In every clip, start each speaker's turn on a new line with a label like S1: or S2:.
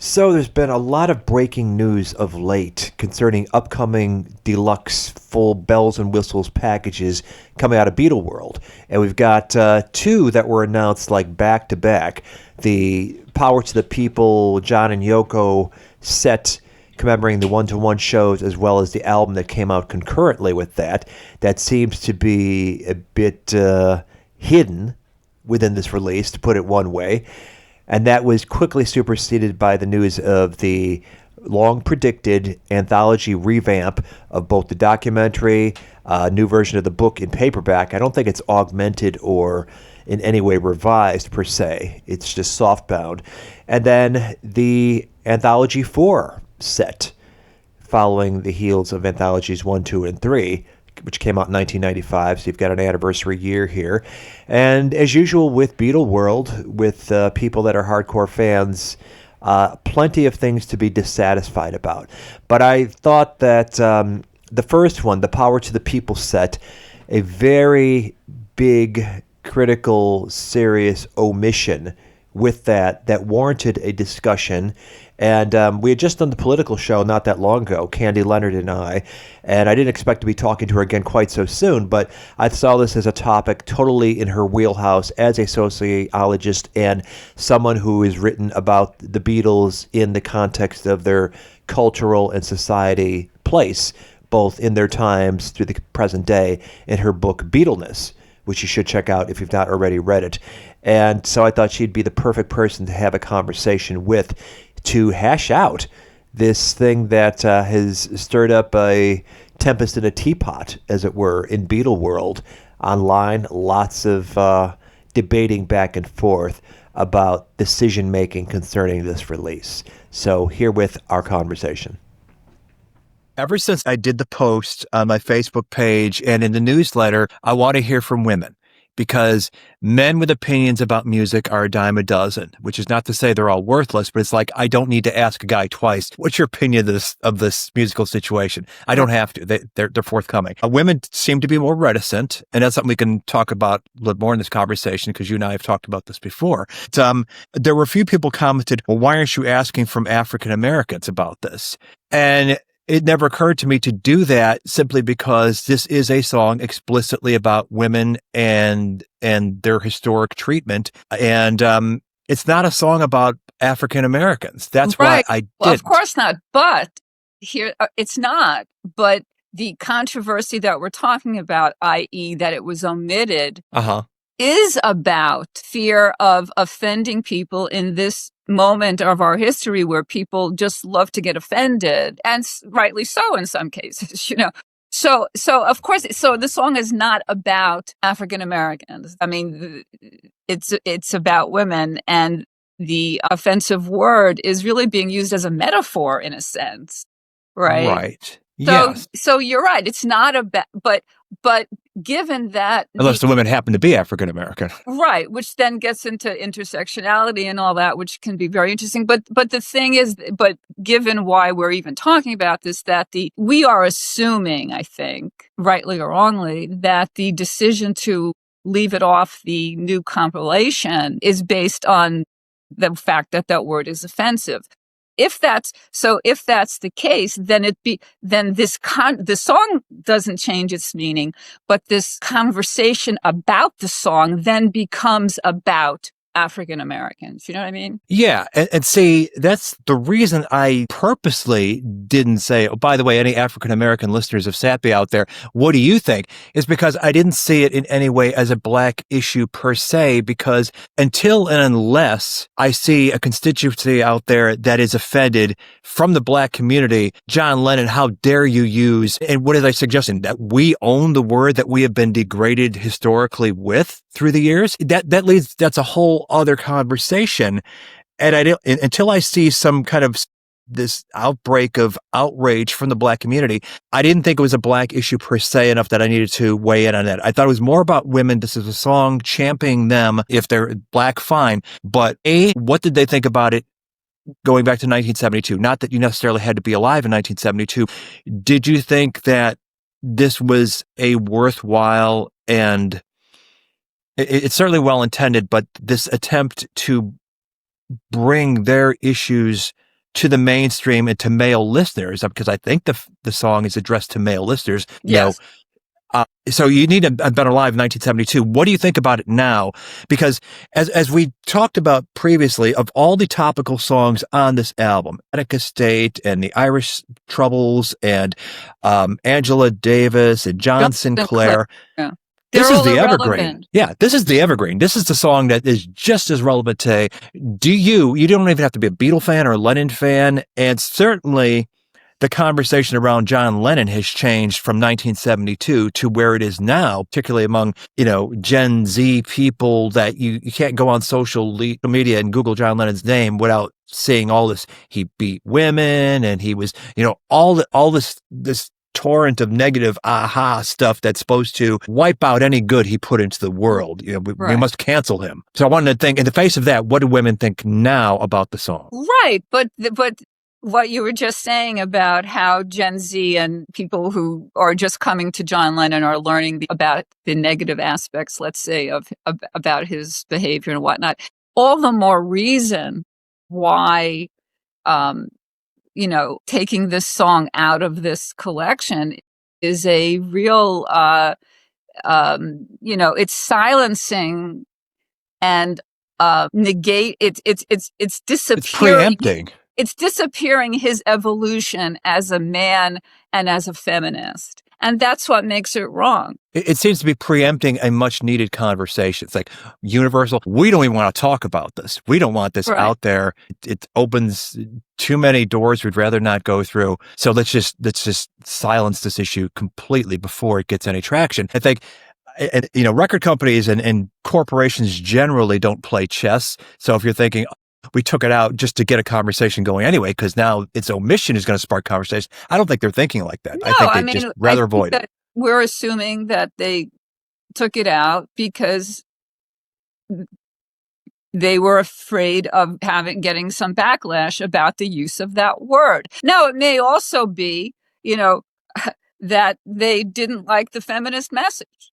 S1: So there's been a lot of breaking news of late concerning upcoming deluxe full bells and whistles packages coming out of Beatle World. And we've got two that were announced like back to back. The Power to the People, John and Yoko set commemorating the one-to-one shows, as well as the album that came out concurrently with that. That seems to be a bit hidden within this release, to put it one way. And that was quickly superseded by the news of the long-predicted anthology revamp of both the documentary, new version of the book in paperback. I don't think it's augmented or in any way revised, per se. It's just softbound. And then the Anthology 4 set, following the heels of Anthologies 1, 2, and 3, which came out in 1995, so you've got an anniversary year here. And as usual with Beatle World, with people that are hardcore fans, plenty of things to be dissatisfied about. But I thought that the first one, the Power to the People set, a very big, critical, serious omission with that warranted a discussion. And we had just done the political show not that long ago, Candy Leonard and I didn't expect to be talking to her again quite so soon, but I saw this as a topic totally in her wheelhouse as a sociologist and someone who has written about the Beatles in the context of their cultural and society place, both in their times through the present day, in her book Beatleness, which you should check out if you've not already read it. And so I thought she'd be the perfect person to have a conversation with, to hash out this thing that has stirred up a tempest in a teapot, as it were, in Beatle World online. Lots of debating back and forth about decision-making concerning this release. So herewith our conversation.
S2: Ever since I did the post on my Facebook page and in the newsletter, I want to hear from women, because men with opinions about music are a dime a dozen, which is not to say they're all worthless, but it's like, I don't need to ask a guy twice, what's your opinion of this musical situation? I don't have to. They're forthcoming. Women seem to be more reticent, and that's something we can talk about a little more in this conversation, because you and I have talked about this before. But, there were a few people commented, well, why aren't you asking from African Americans about this? And it never occurred to me to do that, simply because this is a song explicitly about women and their historic treatment. And it's not a song about African Americans. That's
S3: right.
S2: Why I did.
S3: Well, of course not. But here, it's not. But the controversy that we're talking about, i.e. that it was omitted, is about fear of offending people in this moment of our history where people just love to get offended, and rightly so in some cases, So of course, so the song is not about African Americans. I mean, it's about women, and the offensive word is really being used as a metaphor in a sense, right?
S2: Right.
S3: So you're right. It's not about, but given that,
S2: unless the women happen to be African American,
S3: right, which then gets into intersectionality and all that, which can be very interesting. But the thing is, but given why we're even talking about this, that we are assuming, I think, rightly or wrongly, that the decision to leave it off the new compilation is based on the fact that that word is offensive. If that's the case, then the song doesn't change its meaning, but this conversation about the song then becomes about African Americans. You know what I mean?
S2: Yeah. And see, that's the reason I purposely didn't say, oh, by the way, any African American listeners of SATB out there, what do you think? Is because I didn't see it in any way as a black issue per se, because until and unless I see a constituency out there that is offended from the black community, John Lennon, how dare you use, and what is I suggesting? That we own the word that we have been degraded historically with through the years? That's a whole other conversation. And I don't, until I see some kind of this outbreak of outrage from the black community, I didn't think it was a black issue per se enough that I needed to weigh in on that. I thought it was more about women. This is a song championing them. If they're black, fine. But what did they think about it going back to 1972? Not that you necessarily had to be alive in 1972. Did you think that this was a worthwhile, and it's certainly well intended, but this attempt to bring their issues to the mainstream and to male listeners, because I think the song is addressed to male listeners.
S3: Yes.
S2: So you need a Better Live 1972. What do you think about it now? Because as we talked about previously, of all the topical songs on this album, Attica State and the Irish Troubles and Angela Davis and John Sinclair.
S3: Yeah.
S2: This
S3: They're
S2: is the
S3: all
S2: evergreen.
S3: irrelevant.
S2: Yeah, this is the evergreen. This is the song that is just as relevant today. You don't even have to be a Beatle fan or a Lennon fan. And certainly the conversation around John Lennon has changed from 1972 to where it is now, particularly among, Gen Z people, that you can't go on social media and Google John Lennon's name without seeing all this. He beat women and he was, all this torrent of negative stuff that's supposed to wipe out any good he put into the world. We must cancel him. So I wanted to think, in the face of that, what do women think now about the song?
S3: Right. But what you were just saying about how Gen Z and people who are just coming to John Lennon are learning about the negative aspects, let's say, about his behavior and whatnot, all the more reason why, taking this song out of this collection is a real, it's silencing and negate. It's disappearing.
S2: It's preempting.
S3: It's disappearing his evolution as a man and as a feminist. And that's what makes it wrong.
S2: It seems to be preempting a much needed conversation. It's like universal. We don't even want to talk about this. We don't want this out there. It opens too many doors we'd rather not go through. So let's just silence this issue completely before it gets any traction. I think, record companies and corporations generally don't play chess. So if you're thinking, we took it out just to get a conversation going anyway, because now its omission is going to spark conversation. I don't think they're thinking like that.
S3: No,
S2: I think they just rather avoid it.
S3: We're assuming that they took it out because they were afraid of getting some backlash about the use of that word. Now, it may also be, that they didn't like the feminist message.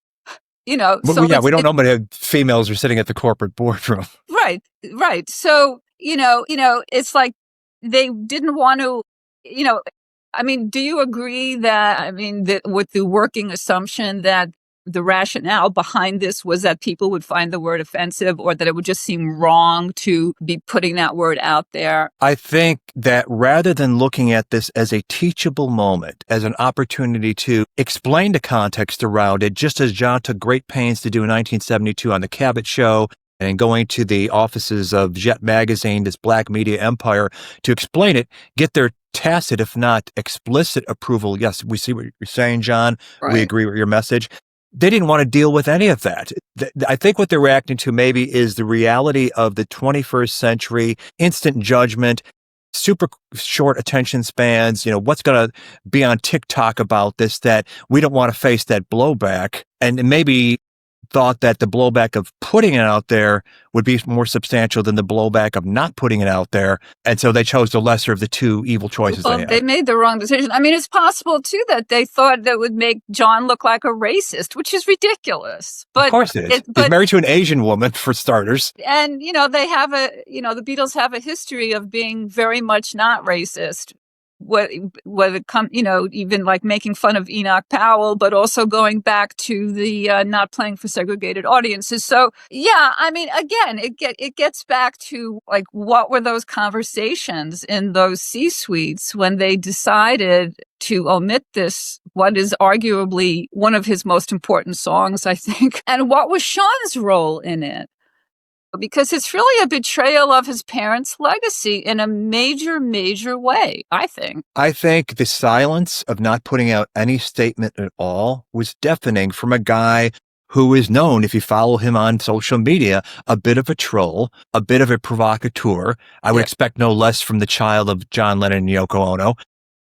S3: We don't
S2: know many females are sitting at the corporate boardroom.
S3: Right. So, it's like they didn't want to, do you agree that with the working assumption that the rationale behind this was that people would find the word offensive, or that it would just seem wrong to be putting that word out there?
S2: I think that rather than looking at this as a teachable moment, as an opportunity to explain the context around it, just as John took great pains to do in 1972 on The Cabot Show, and going to the offices of Jet Magazine, this black media empire, to explain it, get their tacit, if not explicit approval. Yes, we see what you're saying, John. Right. We agree with your message. They didn't want to deal with any of that. I think what they're reacting to maybe is the reality of the 21st century, instant judgment, super short attention spans. What's going to be on TikTok about this, that we don't want to face that blowback. And maybe thought that the blowback of putting it out there would be more substantial than the blowback of not putting it out there. And so they chose the lesser of the two evil choices they had.
S3: They made the wrong decision. It's possible, too, that they thought that would make John look like a racist, which is ridiculous. But
S2: of course it is. He's married to an Asian woman, for starters.
S3: And, they have the Beatles have a history of being very much not racist. Even like making fun of Enoch Powell, but also going back to the not playing for segregated audiences. So, again, it gets back to like, what were those conversations in those C-suites when they decided to omit this, what is arguably one of his most important songs, I think, and what was Sean's role in it? Because it's really a betrayal of his parents' legacy in a major, major way, I think.
S2: I think the silence of not putting out any statement at all was deafening from a guy who is known, if you follow him on social media, a bit of a troll, a bit of a provocateur. I would expect no less from the child of John Lennon and Yoko Ono.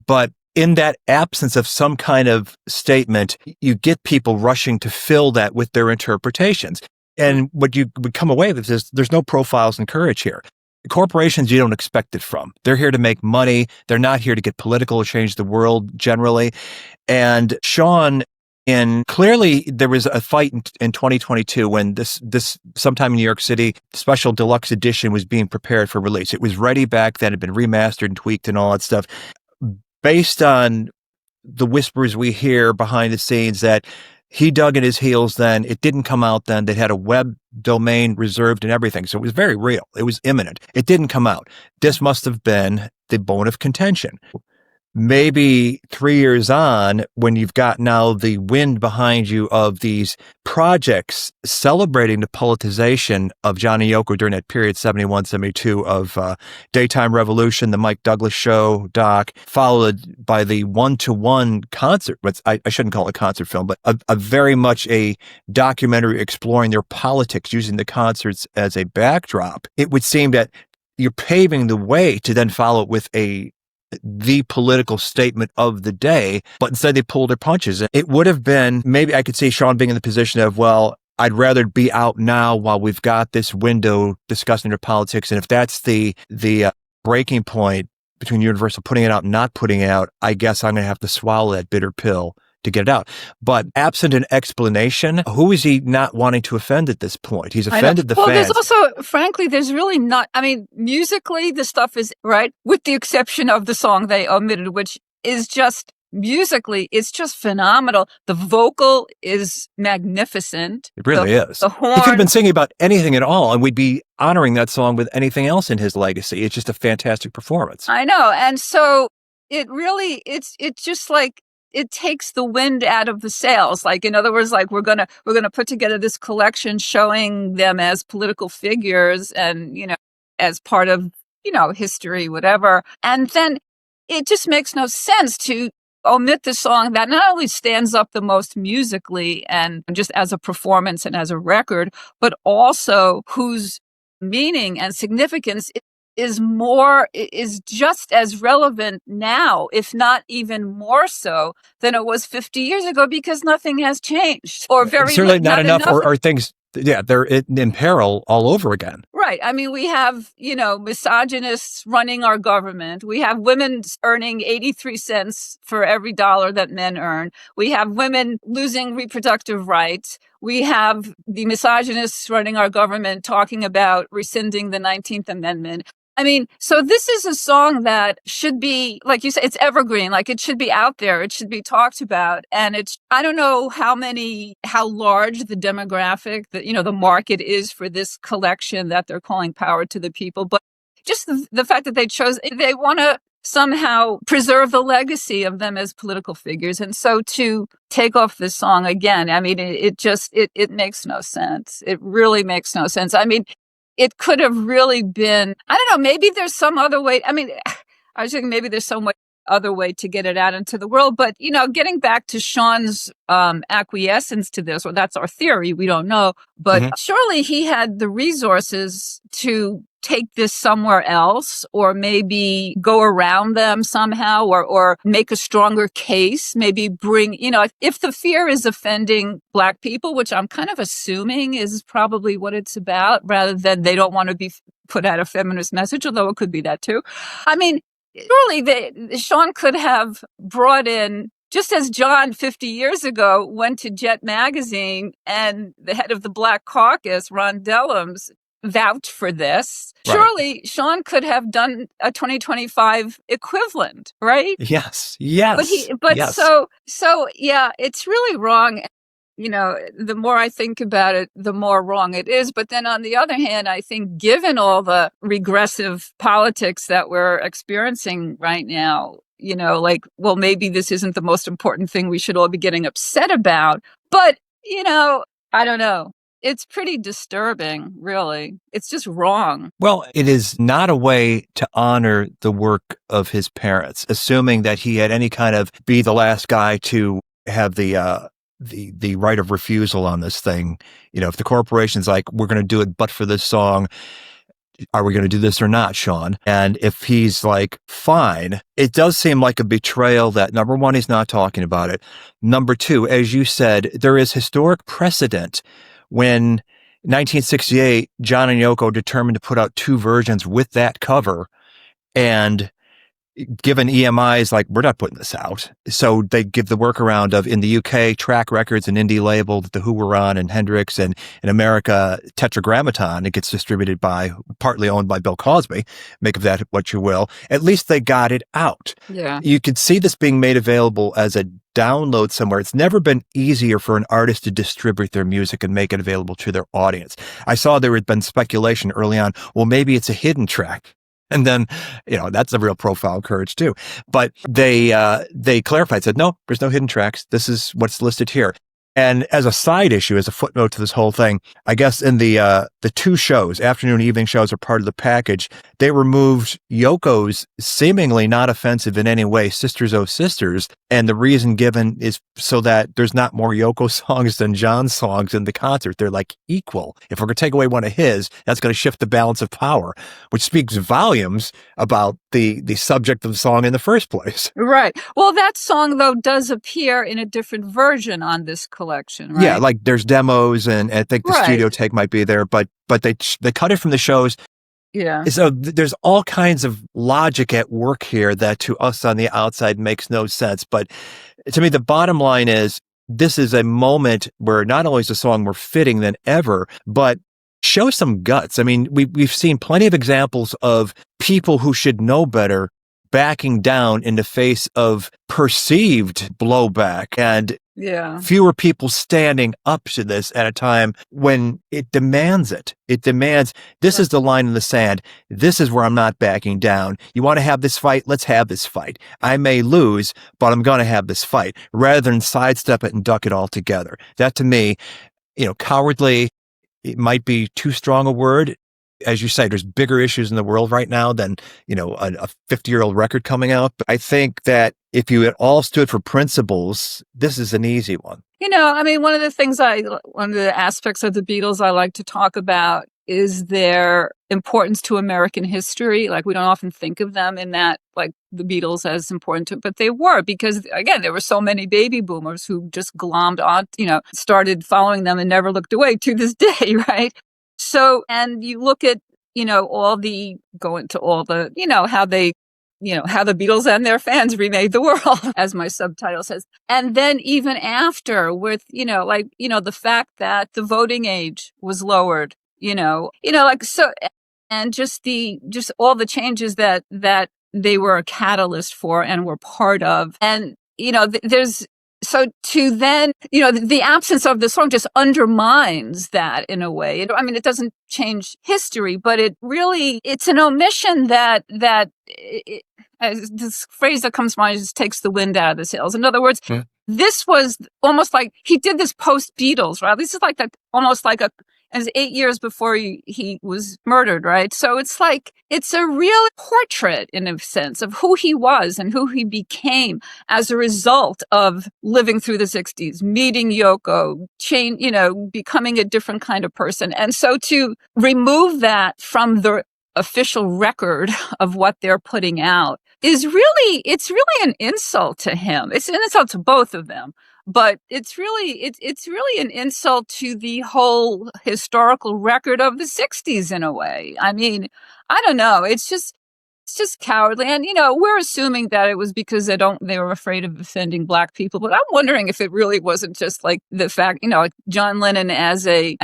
S2: But in that absence of some kind of statement, you get people rushing to fill that with their interpretations. And what you would come away with is there's no profiles and courage here. Corporations, you don't expect it from. They're here to make money. They're not here to get political or change the world generally. And Sean And clearly there was a fight in 2022 when this sometime in New York City special deluxe edition was being prepared for release. It was ready back then, had been remastered and tweaked and all that stuff. Based on the whispers we hear behind the scenes that he dug in his heels then, it didn't come out then. They had a web domain reserved and everything. So it was very real. It was imminent. It didn't come out. This must have been the bone of contention. Maybe 3 years on, when you've got now the wind behind you of these projects celebrating the politicization of John and Yoko during that period, 71, 72, of Daytime Revolution, the Mike Douglas Show doc, followed by the one-to-one concert. I shouldn't call it a concert film, but a very much a documentary exploring their politics using the concerts as a backdrop. It would seem that you're paving the way to then follow it with the political statement of the day, but instead they pulled their punches. It would have been, maybe I could see Sean being in the position of, well, I'd rather be out now while we've got this window discussing their politics. And if that's the breaking point between Universal putting it out and not putting it out, I guess I'm going to have to swallow that bitter pill to get it out. But absent an explanation, who is he not wanting to offend at this point? He's offended the fans.
S3: There's also, frankly, there's really not, I mean, musically, the stuff is, right, with the exception of the song they omitted, which is just, musically, it's just phenomenal. The vocal is magnificent.
S2: It really is.
S3: The horn.
S2: He could have been singing about anything at all, and we'd be honoring that song with anything else in his legacy. It's just a fantastic performance.
S3: I know. And so it really, it's just like, it takes the wind out of the sails. Like, in other words, like we're gonna put together this collection showing them as political figures and, you know, as part of, you know, history, whatever. And then it just makes no sense to omit the song that not only stands up the most musically and just as a performance and as a record, but also whose meaning and significance is just as relevant now, if not even more so than it was 50 years ago, because nothing has changed, or very
S2: certainly not enough. Or things, yeah, they're in peril all over again.
S3: Right. I mean, we have, you know, misogynists running our government. We have women earning 83 cents for every dollar that men earn. We have women losing reproductive rights. We have the misogynists running our government talking about rescinding the 19th Amendment. I mean, so this is a song that should be, like you said, it's evergreen. Like, it should be out there. It should be talked about. And I don't know how large the demographic, the market is for this collection that they're calling Power to the People. But just the fact that they want to somehow preserve the legacy of them as political figures. And so to take off this song again, I mean, it makes no sense. It really makes no sense. I mean, it could have really been, I don't know, maybe there's some other way. I mean, I was thinking maybe there's some other way to get it out into the world. But, you know, getting back to Sean's acquiescence to this, well, that's our theory. We don't know. But surely he had the resources to take this somewhere else, or maybe go around them somehow, or make a stronger case, maybe bring, you know, if the fear is offending Black people, which I'm kind of assuming is probably what it's about, rather than they don't want to be put out a feminist message, although it could be that too. I mean, surely Sean could have brought in, just as John 50 years ago went to Jet Magazine and the head of the Black Caucus, Ron Dellums, vouched for this. Right. Surely Sean could have done a 2025 equivalent, right?
S2: Yes.
S3: But
S2: yes.
S3: So yeah, it's really wrong. You know, the more I think about it, the more wrong it is. But then on the other hand, I think given all the regressive politics that we're experiencing right now, you know, like, well, maybe this isn't the most important thing we should all be getting upset about. But, you know, I don't know. It's pretty disturbing, really. It's just wrong.
S2: Well, it is not a way to honor the work of his parents, assuming that he had any kind of be the last guy to have the right of refusal on this thing. You know, if the corporation's like, we're going to do it, but for this song, are we going to do this or not, Sean? And if he's like, fine, it does seem like a betrayal that, number one, he's not talking about it. Number two, as you said, there is historic precedent when 1968, John and Yoko determined to put out two versions with that cover, and given EMIs, like, we're not putting this out. So they give the workaround of, in the UK, Track Records, an indie label that the Who were on, and Hendrix, and in America, Tetragrammaton. It gets distributed partly owned by Bill Cosby. Make of that what you will. At least they got it out.
S3: Yeah.
S2: You could see this being made available as a download somewhere. It's never been easier for an artist to distribute their music and make it available to their audience. I saw there had been speculation early on, well, maybe it's a hidden track. And then, that's a real profile of courage too. But they clarified, said, no, there's no hidden tracks. This is what's listed here. And as a side issue, as a footnote to this whole thing, I guess in the two shows, afternoon and evening shows, are part of the package. They removed Yoko's seemingly not offensive in any way, Sisters Oh Sisters. And the reason given is so that there's not more Yoko songs than John songs in the concert. They're like equal. If we're going to take away one of his, that's going to shift the balance of power, which speaks volumes about the subject of the song in the first place.
S3: Right. Well, that song, though, does appear in a different version on this collection, right?
S2: Yeah, like there's demos, and I think the studio take might be there, but they cut it from the shows.
S3: Yeah.
S2: So there's all kinds of logic at work here that to us on the outside makes no sense. But to me, the bottom line is this is a moment where not only is the song more fitting than ever, but show some guts. I mean, we've seen plenty of examples of people who should know better backing down in the face of perceived blowback, and fewer people standing up to this at a time when it demands it. It demands, this is the line in the sand. This is where I'm not backing down. You want to have this fight? Let's have this fight. I may lose, but I'm going to have this fight, rather than sidestep it and duck it altogether. That, to me, cowardly, it might be too strong a word. As you say, there's bigger issues in the world right now than, a 50-year-old record coming out. But I think that if you had all stood for principles, this is an easy one.
S3: One of the aspects of the Beatles I like to talk about is their importance to American history. Like, we don't often think of them in that, like, the Beatles as important to, but they were, because again, there were so many baby boomers who just glommed on, started following them and never looked away to this day, right? So, and you look at, how the Beatles and their fans remade the world, as my subtitle says. And then even after, with, the fact that the voting age was lowered, so, and just all the changes that they were a catalyst for and were part of. And, so to then, the absence of the song just undermines that in a way. It doesn't change history, but it's an omission that this phrase that comes to mind just takes the wind out of the sails. In other words, this was almost like he did this post Beatles, right? This is like that, almost like as 8 years before he was murdered, right? So it's like, it's a real portrait, in a sense, of who he was and who he became as a result of living through the 60s, meeting Yoko, becoming a different kind of person. And so to remove that from the official record of what they're putting out it's really an insult to him. It's an insult to both of them. But it's really an insult to the whole historical record of the 60s in a way. I mean, I don't know. It's just cowardly. And, we're assuming that it was because they were afraid of offending Black people. But I'm wondering if it really wasn't just like the fact, like John Lennon as a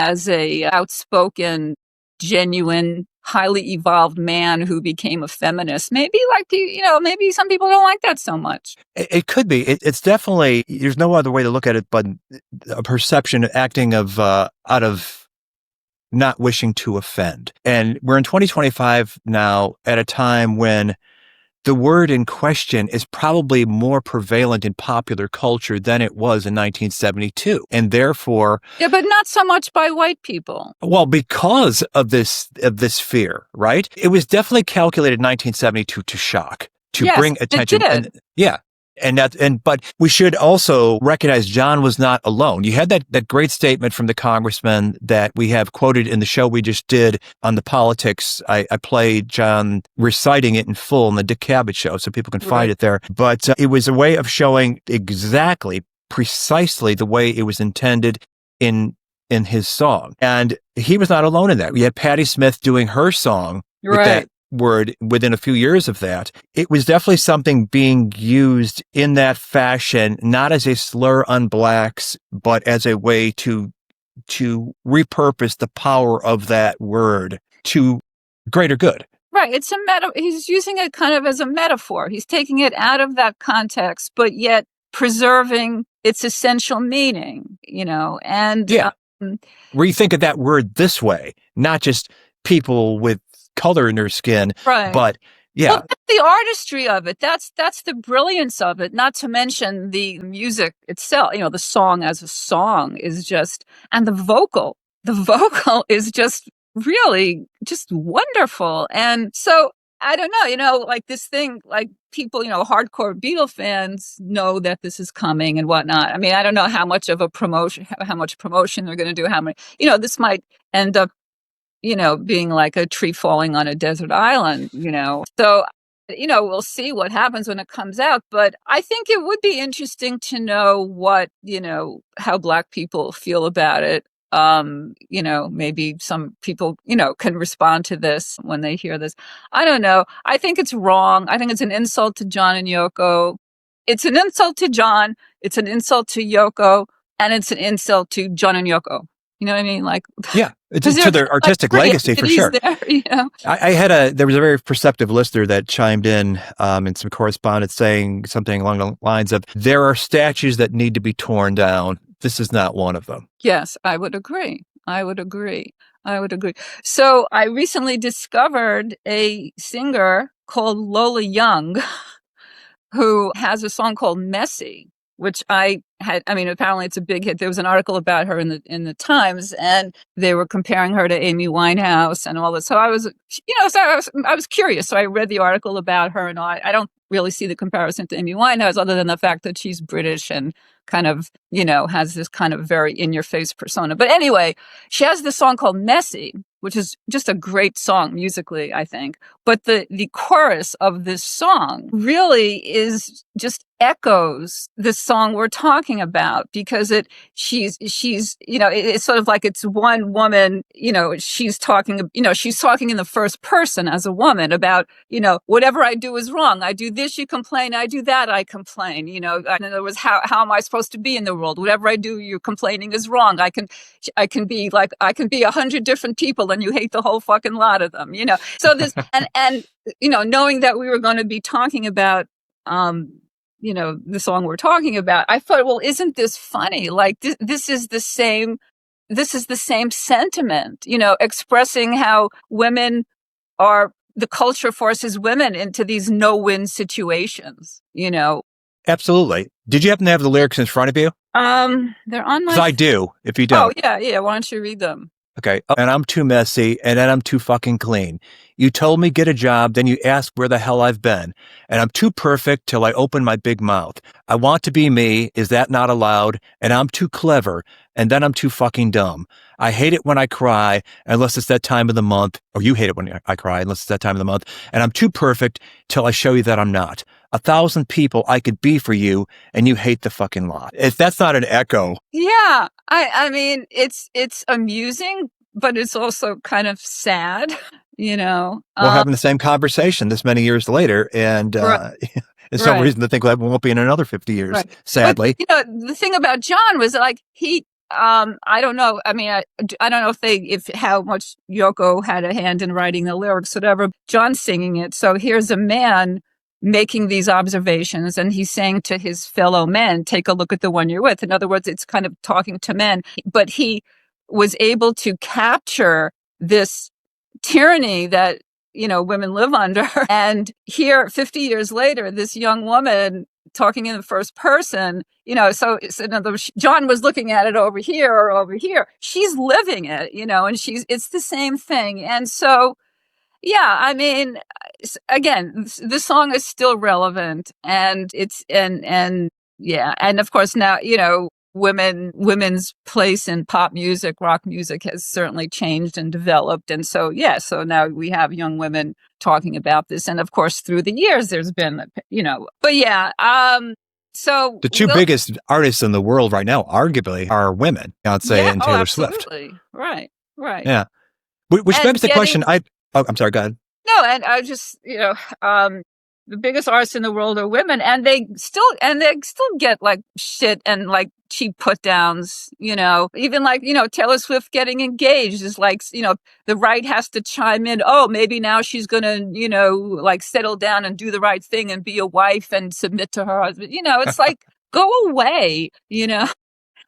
S3: outspoken, genuine, highly evolved man who became a feminist. Maybe maybe some people don't like that so much.
S2: It could be. It's definitely, there's no other way to look at it but a perception acting of out of not wishing to offend. And we're in 2025 now, at a time when the word in question is probably more prevalent in popular culture than it was in 1972. And therefore...
S3: Yeah, but not so much by white people.
S2: Well, because of this fear, right? It was definitely calculated in 1972 to shock, to bring attention.
S3: It did.
S2: But we should also recognize John was not alone. You had that great statement from the congressman that we have quoted in the show we just did on the politics. I played John reciting it in full in the Dick Cavett show, so people can find it there. But it was a way of showing precisely the way it was intended in his song. And he was not alone in that. We had Patti Smith doing her song with word within a few years of that. It was definitely something being used in that fashion, not as a slur on blacks, but as a way to repurpose the power of that word to greater good.
S3: Right. It's a he's using it kind of as a metaphor. He's taking it out of that context, but yet preserving its essential meaning, and
S2: where you think of that word this way, not just people with color in their skin,
S3: right.
S2: But
S3: well, that's the artistry of it. That's the brilliance of it. Not to mention the music itself. The song as a song is just, and the vocal is just really just wonderful. And so I don't know, like this thing, like people, hardcore Beatle fans know that this is coming and whatnot. I mean, I don't know how much promotion they're going to do. How many, this might end up being like a tree falling on a desert island, So, we'll see what happens when it comes out. But I think it would be interesting to know what, how Black people feel about it. Maybe some people, can respond to this when they hear this. I don't know. I think it's wrong. I think it's an insult to John and Yoko. It's an insult to John. It's an insult to Yoko. And it's an insult to John and Yoko. You know what I mean? Like,
S2: yeah, to their artistic legacy for sure. There was a very perceptive listener that chimed in some correspondence saying something along the lines of, there are statues that need to be torn down. This is not one of them.
S3: Yes, I would agree. So I recently discovered a singer called Lola Young who has a song called Messy, which apparently it's a big hit. There was an article about her in the Times, and they were comparing her to Amy Winehouse and all this. So I was, I was curious. So I read the article about her, and I don't really see the comparison to Amy Winehouse other than the fact that she's British and kind of, has this kind of very in-your-face persona. But anyway, she has this song called Messy, which is just a great song musically, I think. But the chorus of this song really is just echoes the song we're talking about, because she's it's sort of like it's one woman, she's talking in the first person as a woman about, whatever I do is wrong. I do this, you complain. I do that, I complain. In other words, how am I supposed to be in the world? Whatever I do, you're complaining is wrong. I can be 100 different people and you hate the whole fucking lot of them, So this, and knowing that we were going to be talking about, the song we're talking about, I thought, well, isn't this funny? Like this is the same sentiment, expressing how women are, the culture forces women into these no-win situations,
S2: Absolutely. Did you happen to have the lyrics in front of you?
S3: They're on my...
S2: Because I do, if you don't.
S3: Oh, yeah. Why don't you read them?
S2: Okay. And I'm too messy, and then I'm too fucking clean. You told me get a job, then you ask where the hell I've been. And I'm too perfect till I open my big mouth. I want to be me, is that not allowed? And I'm too clever, and then I'm too fucking dumb. I hate it when I cry, unless it's that time of the month. Or you hate it when I cry, unless it's that time of the month. And I'm too perfect till I show you that I'm not. 1,000 people I could be for you, and you hate the fucking lot. If that's not an echo.
S3: Yeah. I mean, it's amusing, but it's also kind of sad, We're
S2: having the same conversation this many years later, and
S3: right.
S2: there's no reason to think that won't be in another 50 years, sadly.
S3: But, the thing about John was like, I don't know. I mean, I don't know if how much Yoko had a hand in writing the lyrics, whatever. John's singing it. So here's a man making these observations, and he's saying to his fellow men, take a look at the one you're with. In other words, it's kind of talking to men, but he was able to capture this tyranny that, women live under. And here, 50 years later, this young woman talking in the first person, so in other words, John was looking at it over here or over here. She's living it, and it's the same thing. And so, yeah, I mean, again, the song is still relevant, and it's, and yeah. And of course now, women's place in pop music, rock music has certainly changed and developed. And so, yeah, so now we have young women talking about this. And of course, through the years, there's been, but yeah, so
S2: the two biggest artists in the world right now, arguably, are women, Beyonce and Taylor Swift.
S3: Right.
S2: Yeah. Which begs the question, I'm sorry, go ahead.
S3: No, and I just, the biggest artists in the world are women, and they still get like shit and like cheap put downs, even like, Taylor Swift getting engaged is like, the right has to chime in. Oh, maybe now she's going to, like settle down and do the right thing and be a wife and submit to her husband. It's like, go away,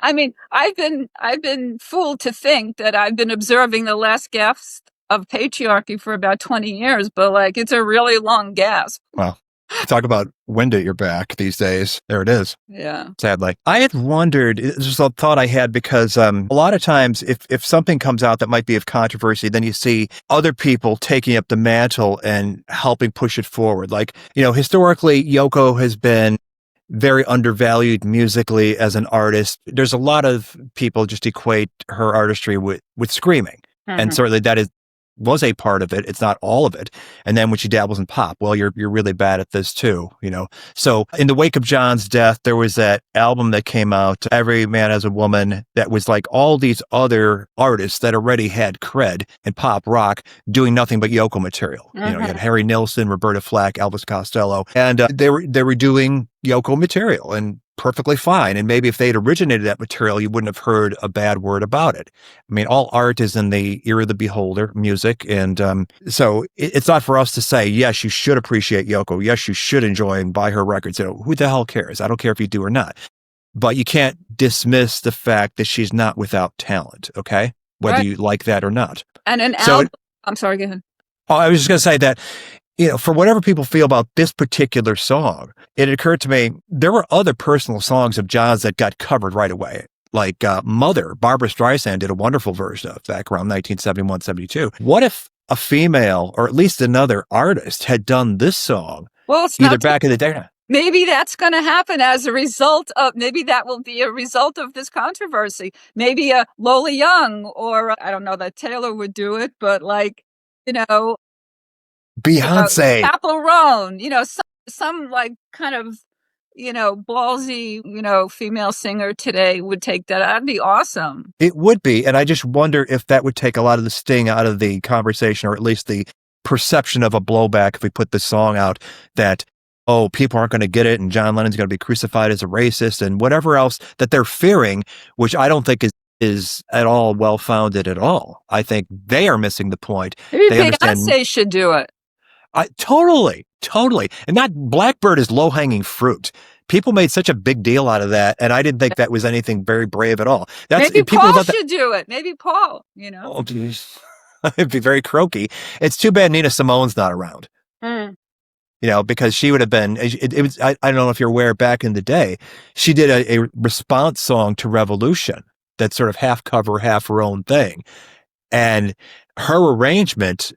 S3: I mean, I've been fooled to think that I've been observing the last gasp of patriarchy for about 20 years, but like it's a really long gasp.
S2: Well, talk about wind at your back these days. There it is.
S3: Yeah.
S2: Sadly. I had wondered, this was a thought I had because a lot of times if something comes out that might be of controversy, then you see other people taking up the mantle and helping push it forward. Like, historically, Yoko has been very undervalued musically as an artist. There's a lot of people just equate her artistry with screaming.
S3: Mm-hmm.
S2: And certainly that was a part of it. It's not all of it. And then when she dabbles in pop, well, you're really bad at this too, So in the wake of John's death, there was that album that came out, Every Man Has a Woman, that was like all these other artists that already had cred in pop rock doing nothing but Yoko material.
S3: Mm-hmm.
S2: You had Harry Nilsson, Roberta Flack, Elvis Costello, and they were doing Yoko material and perfectly fine. And maybe if they'd originated that material, you wouldn't have heard a bad word about it. I mean, all art is in the ear of the beholder, music. And so it's not for us to say, yes, you should appreciate Yoko. Yes, you should enjoy and buy her records. Who the hell cares? I don't care if you do or not. But you can't dismiss the fact that she's not without talent, okay? Whether you like that or not.
S3: And album... I'm sorry, go ahead.
S2: Oh, I was just going to say that for whatever people feel about this particular song, it occurred to me, there were other personal songs of John's that got covered right away. Like Mother, Barbra Streisand did a wonderful version of back around 1971, 72. What if a female, or at least another artist, had done this song either back in the day?
S3: Maybe that's going to happen as a result of, maybe that will be a result of this controversy. Maybe a Lola Young, or I don't know that Taylor would do it, but like,
S2: Beyonce,
S3: Apple Roan, some like kind of, ballsy, female singer today would take that. That'd be awesome.
S2: It would be. And I just wonder if that would take a lot of the sting out of the conversation, or at least the perception of a blowback if we put this song out that, oh, people aren't going to get it and John Lennon's going to be crucified as a racist and whatever else that they're fearing, which I don't think is at all well-founded at all. I think they are missing the point.
S3: Maybe Beyonce should do it.
S2: Totally. And that Blackbird is low-hanging fruit. People made such a big deal out of that, and I didn't think that was anything very brave at all.
S3: Maybe Paul should do it. Maybe Paul,
S2: Oh, geez. It'd be very croaky. It's too bad Nina Simone's not around. Because she would have been, it was, I don't know if you're aware, back in the day, she did a response song to Revolution that's sort of half cover, half her own thing. And her arrangement,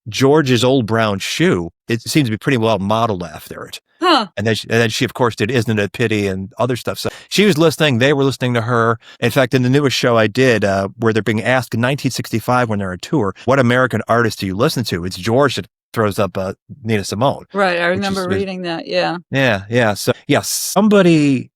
S2: George's Old Brown Shoe, it seems to be pretty well modeled after it.
S3: Huh.
S2: And then she, of course, did Isn't It a Pity and other stuff. So she was listening. They were listening to her. In fact, in the newest show I did, where they're being asked in 1965 when they're on tour, what American artist do you listen to? It's George that throws up Nina Simone.
S3: Right. I remember reading that. Yeah.
S2: Yeah. So, somebody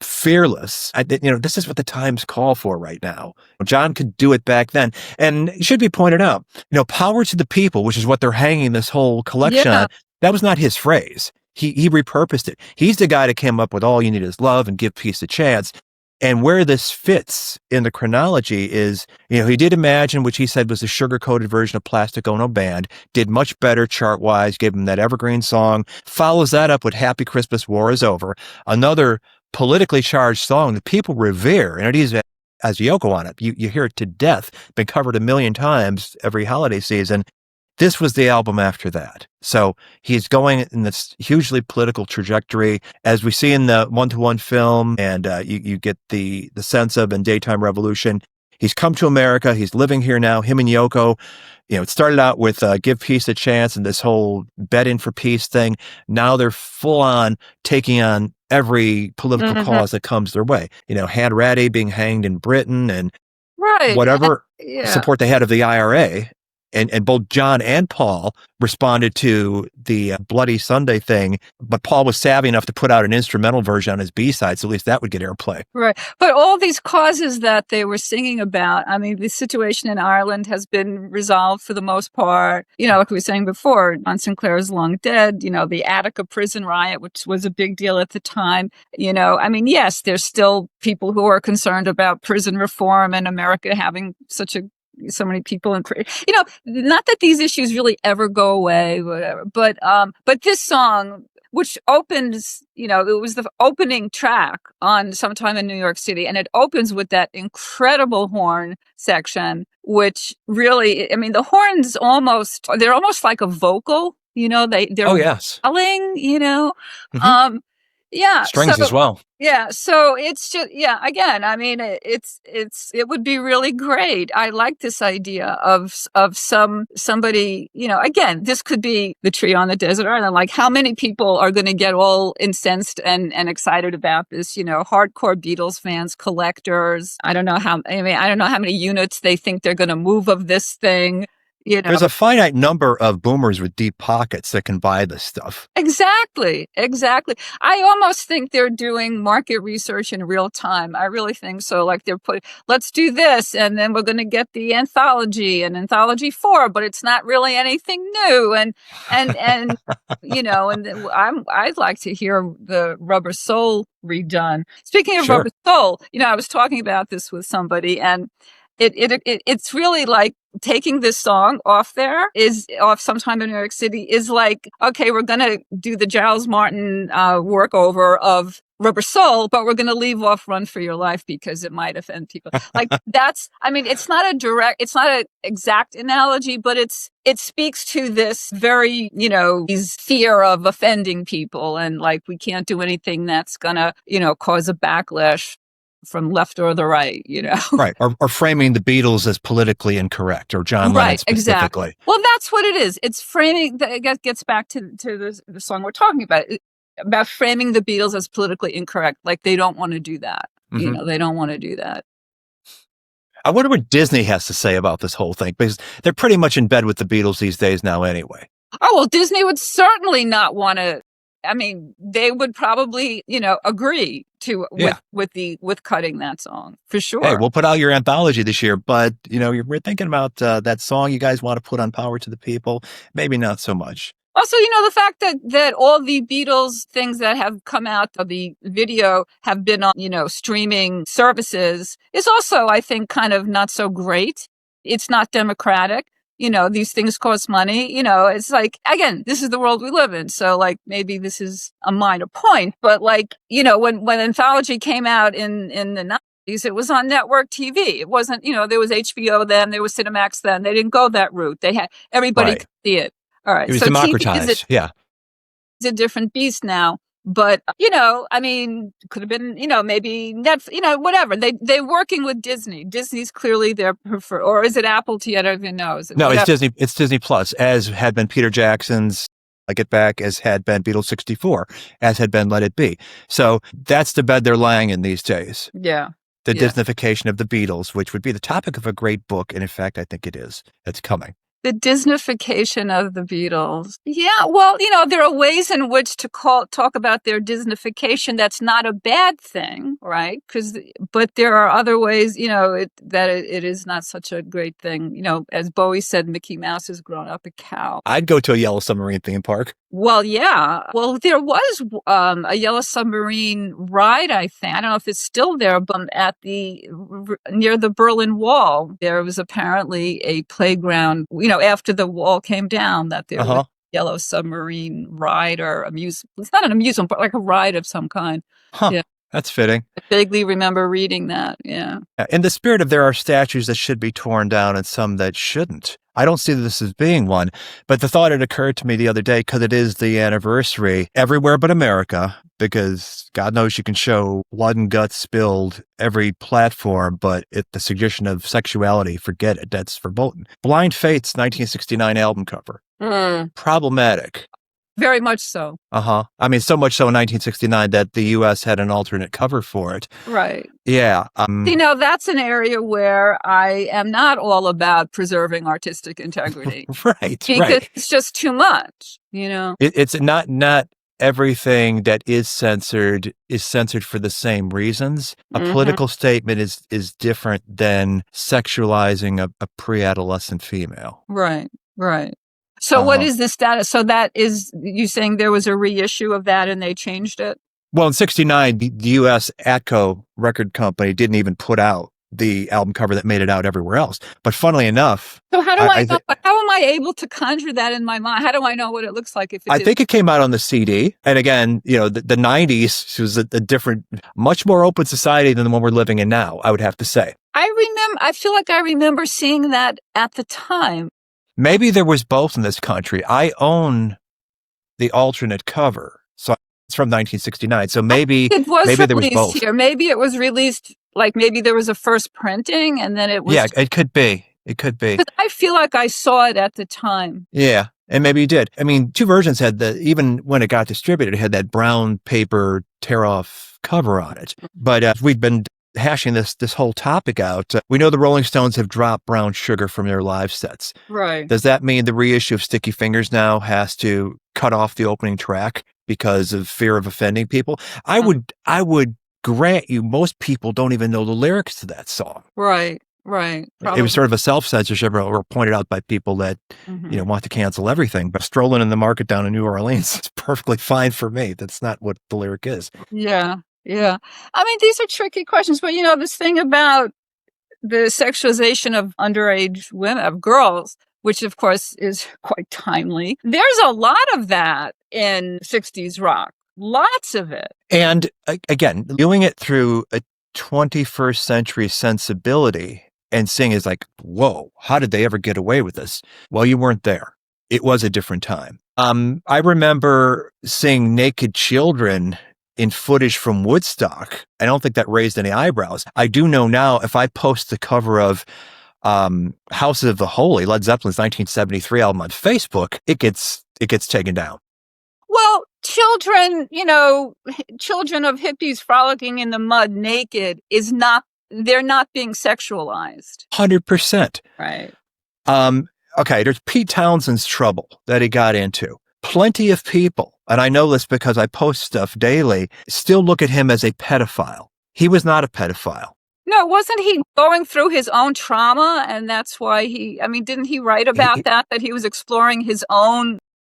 S2: fearless. This is what the times call for right now. John could do it back then. And it should be pointed out, power to the people, which is what they're hanging this whole collection on. That was not his phrase. He repurposed it. He's the guy that came up with all you need is love and give peace a chance. And where this fits in the chronology is, he did Imagine, which he said was the sugar-coated version of Plastic Ono Band, did much better chart-wise, gave him that evergreen song, follows that up with Happy Christmas, War is Over, another politically charged song that people revere, and it is as Yoko on it. You hear it to death, been covered 1 million times every holiday season. This was the album after that. So he's going in this hugely political trajectory, as we see in the one-to-one film, and you get the sense of in Daytime Revolution. He's come to America. He's living here now, him and Yoko. It started out with Give Peace a Chance and this whole bet in for peace thing. Now they're full on taking on every political cause that comes their way. Hanratty being hanged in Britain and whatever support they had of the IRA. And both John and Paul responded to the Bloody Sunday thing, but Paul was savvy enough to put out an instrumental version on his B-side, so at least that would get airplay.
S3: Right. But all these causes that they were singing about, I mean, the situation in Ireland has been resolved for the most part. Like we were saying before, John Sinclair is long dead. The Attica prison riot, which was a big deal at the time. I mean, yes, there's still people who are concerned about prison reform and America having so many people in prison. Not that these issues really ever go away, whatever. But this song, which opens, it was the opening track on Sometime in New York City, and it opens with that incredible horn section, which really, I mean, the horns they're almost like a vocal. They're
S2: yes,
S3: yelling.
S2: Mm-hmm.
S3: Yeah,
S2: strings as well.
S3: Yeah, so it's just again, I mean, it would be really great. I like this idea of somebody, again, this could be the tree on the desert island. Like, how many people are going to get all incensed and excited about this? Hardcore Beatles fans, collectors. I don't know how many units they think they're going to move of this thing.
S2: There's a finite number of boomers with deep pockets that can buy this stuff.
S3: Exactly. I almost think they're doing market research in real time. I really think so. Like, let's do this, and then we're going to get the anthology and anthology 4, but it's not really anything new. And I'd like to hear the Rubber Soul redone. Speaking of
S2: Sure.
S3: Rubber Soul, I was talking about this with somebody, and it's really like taking this song off Sometime in New York City is like, okay, we're going to do the Giles Martin workover of Rubber Soul, but we're going to leave off Run for Your Life because it might offend people. Like, it's not an exact analogy, but it speaks to this very, these fear of offending people, and like, we can't do anything that's going to, cause a backlash from left or the right,
S2: Right. Or framing the Beatles as politically incorrect, or John Lennon specifically.
S3: Exactly. Well, that's what it is. It's framing, it gets back to the song we're talking about framing the Beatles as politically incorrect. Like, they don't want to do that.
S2: Mm-hmm.
S3: They don't want to do that.
S2: I wonder what Disney has to say about this whole thing, because they're pretty much in bed with the Beatles these days now anyway.
S3: Oh, well, Disney would certainly not want to. I mean, they would probably, agree with cutting that song for sure.
S2: Hey, we'll put out your anthology this year, but we're thinking about that song you guys want to put on Power to the People. Maybe not so much.
S3: Also, the fact that all the Beatles things that have come out of the video have been on, streaming services is also, I think, kind of not so great. It's not democratic. These things cost money. It's like, again, this is the world we live in. So, like, maybe this is a minor point, but like, when Anthology came out in the 90s, it was on network TV. It wasn't, there was HBO then, there was Cinemax then. They didn't go that route. They had, everybody could see it. All right.
S2: It was
S3: so
S2: democratized.
S3: It's a different beast now. But, I mean, could have been, maybe Netflix, whatever. They're working with Disney. Disney's clearly their preferred, or is it Apple TV? I don't even know.
S2: No, it's Disney. It's Disney Plus, as had been Peter Jackson's Get Back, as had been Beatles 64, as had been Let It Be. So that's the bed they're lying in these days.
S3: Yeah.
S2: The Disneyfication of the Beatles, which would be the topic of a great book. And in fact, I think it is. It's coming.
S3: The Disneyfication of the Beatles. Yeah, well, there are ways in which to talk about their Disneyfication. That's not a bad thing, right? But there are other ways, that it is not such a great thing. As Bowie said, Mickey Mouse has grown up a cow.
S2: I'd go to a Yellow Submarine theme park.
S3: Well, yeah. Well, there was a Yellow Submarine ride, I think. I don't know if it's still there, but near the Berlin Wall, there was apparently a playground, after the wall came down, that there was a Yellow Submarine ride or amusement. It's not an amusement, but like a ride of some kind.
S2: Huh.
S3: Yeah.
S2: That's fitting.
S3: I vaguely remember reading that, yeah.
S2: In the spirit of there are statues that should be torn down and some that shouldn't. I don't see this as being one, but the thought had occurred to me the other day because it is the anniversary everywhere but America, because God knows you can show blood and guts spilled every platform, but the suggestion of sexuality, forget it. That's verboten. Blind Faith's 1969 album cover. Problematic.
S3: Very much so.
S2: I mean, so much so in 1969 that the U.S. had an alternate cover for it.
S3: Right.
S2: Yeah.
S3: That's an area where I am not all about preserving artistic integrity.
S2: Right.
S3: Because it's just too much,
S2: It's not everything that is censored for the same reasons. A political statement is different than sexualizing a pre-adolescent female.
S3: Right. So what is the status? So that is, you saying there was a reissue of that and they changed it?
S2: Well, in 69, the U.S. Atco record company didn't even put out the album cover that made it out everywhere else. But funnily enough...
S3: So how do I know? How am I able to conjure that in my mind? How do I know what it looks like?
S2: I think it came out on the CD. And again, the 90s was a different, much more open society than the one we're living in now, I would have to say.
S3: I feel like I remember seeing that at the time.
S2: Maybe there was both in this country. I own the alternate cover. So it's from 1969. So maybe there was both.
S3: Here. Maybe it was released, like maybe there was a first printing and then it was.
S2: Yeah, it could be. Because
S3: I feel like I saw it at the time.
S2: Yeah, and maybe you did. I mean, two versions had even when it got distributed, it had that brown paper tear-off cover on it. But we've been hashing this whole topic out. We know the Rolling Stones have dropped Brown Sugar from their live sets.
S3: Right.
S2: Does that mean the reissue of Sticky Fingers now has to cut off the opening track because of fear of offending people? I would grant you most people don't even know the lyrics to that song.
S3: Right.
S2: Probably. It was sort of a self-censorship or pointed out by people that, want to cancel everything. But strolling in the market down in New Orleans, it's perfectly fine for me. That's not what the lyric is.
S3: Yeah. I mean, these are tricky questions, but this thing about the sexualization of underage women, of girls, which of course is quite timely. There's a lot of that in 60s rock. Lots of it.
S2: And again, doing it through a 21st century sensibility and seeing is like, whoa, how did they ever get away with this? Well, you weren't there. It was a different time. I remember seeing naked children in footage from Woodstock. I don't think that raised any eyebrows. I do know now if I post the cover of Houses of the Holy, Led Zeppelin's 1973 album on Facebook, it gets taken down.
S3: Well, children of hippies frolicking in the mud naked they're not being sexualized.
S2: 100%.
S3: Right.
S2: Okay, there's Pete Townshend's trouble that he got into. Plenty of people, and I know this because I post stuff daily, still look at him as a pedophile. He was not a pedophile.
S3: No, wasn't he going through his own trauma? And that's why didn't he write about that he was exploring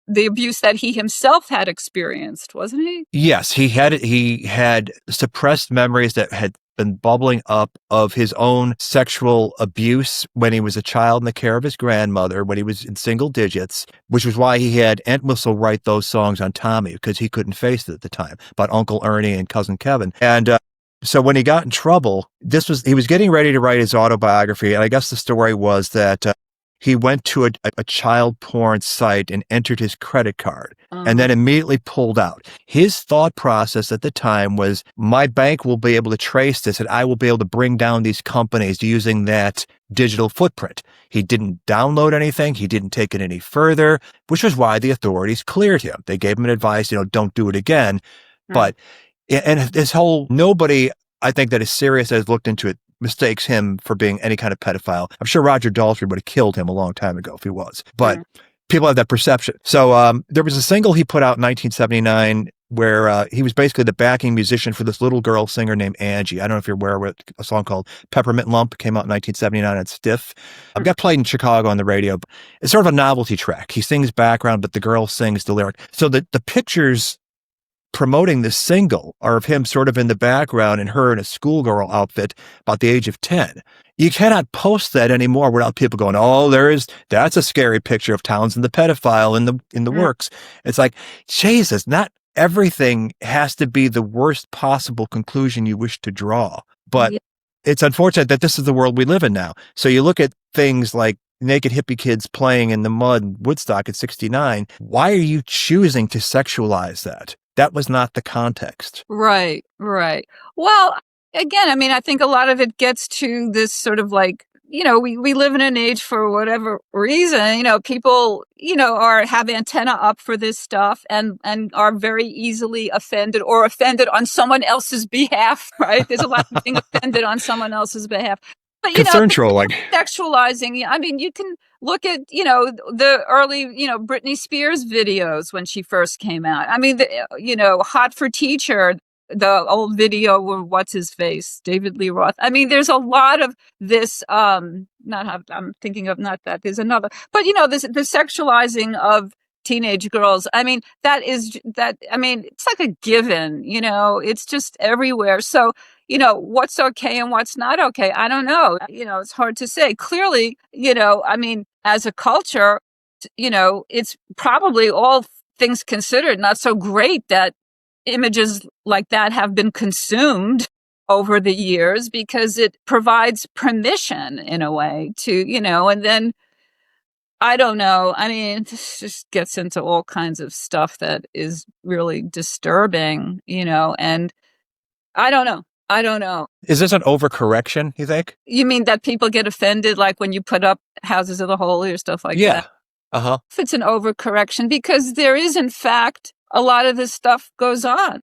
S3: the abuse that he himself had experienced, wasn't he?
S2: Yes, he had suppressed memories that had been bubbling up of his own sexual abuse when he was a child in the care of his grandmother, when he was in single digits, which was why he had Entwistle write those songs on Tommy, because he couldn't face it at the time, about Uncle Ernie and Cousin Kevin. And so when he got in trouble, he was getting ready to write his autobiography, and I guess the story was that he went to a child porn site and entered his credit card and then immediately pulled out. His thought process at the time was, my bank will be able to trace this and I will be able to bring down these companies using that digital footprint. He didn't download anything. He didn't take it any further, which was why the authorities cleared him. They gave him advice, don't do it again. But, and this whole, nobody, I think that is serious has looked into it, mistakes him for being any kind of pedophile. I'm sure Roger Daltrey would have killed him a long time ago if he was, but people have that perception. So there was a single he put out in 1979 where he was basically the backing musician for this little girl singer named Angie. I don't know if you're aware of it, a song called Peppermint Lump came out in 1979 on Stiff. Got played in Chicago on the radio. It's sort of a novelty track. He sings background, but the girl sings the lyric. So the pictures promoting this single are of him sort of in the background and her in a schoolgirl outfit about the age of 10. You cannot post that anymore without people going, that's a scary picture of Townsend the pedophile in the works. It's like, Jesus, not everything has to be the worst possible conclusion you wish to draw. But it's unfortunate that this is the world we live in now. So you look at things like naked hippie kids playing in the mud in Woodstock at 69. Why are you choosing to sexualize that? That was not the context.
S3: Right. Well, again, I think a lot of it gets to this sort of like we live in an age, for whatever reason, people, have antenna up for this stuff and are very easily offended on someone else's behalf, right? There's a lot of being offended on someone else's behalf. But,
S2: Concern trolling.
S3: Contextualizing, I mean, you can look at, the early, Britney Spears videos when she first came out. I mean, Hot for Teacher, the old video where what's his face, David Lee Roth. I mean, there's a lot of this, I'm thinking of not that, there's another, but the sexualizing of teenage girls. I mean, it's like a given, it's just everywhere. So, what's okay and what's not okay, I don't know. It's hard to say. Clearly, I mean, as a culture, it's probably, all things considered, not so great that images like that have been consumed over the years, because it provides permission in a way to, and then I don't know. I mean, this just gets into all kinds of stuff that is really disturbing, and I don't know.
S2: Is this an overcorrection, you think?
S3: You mean that people get offended, like when you put up Houses of the Holy or stuff like that?
S2: Yeah. Uh-huh.
S3: If it's an overcorrection, because there is, in fact, a lot of this stuff goes on.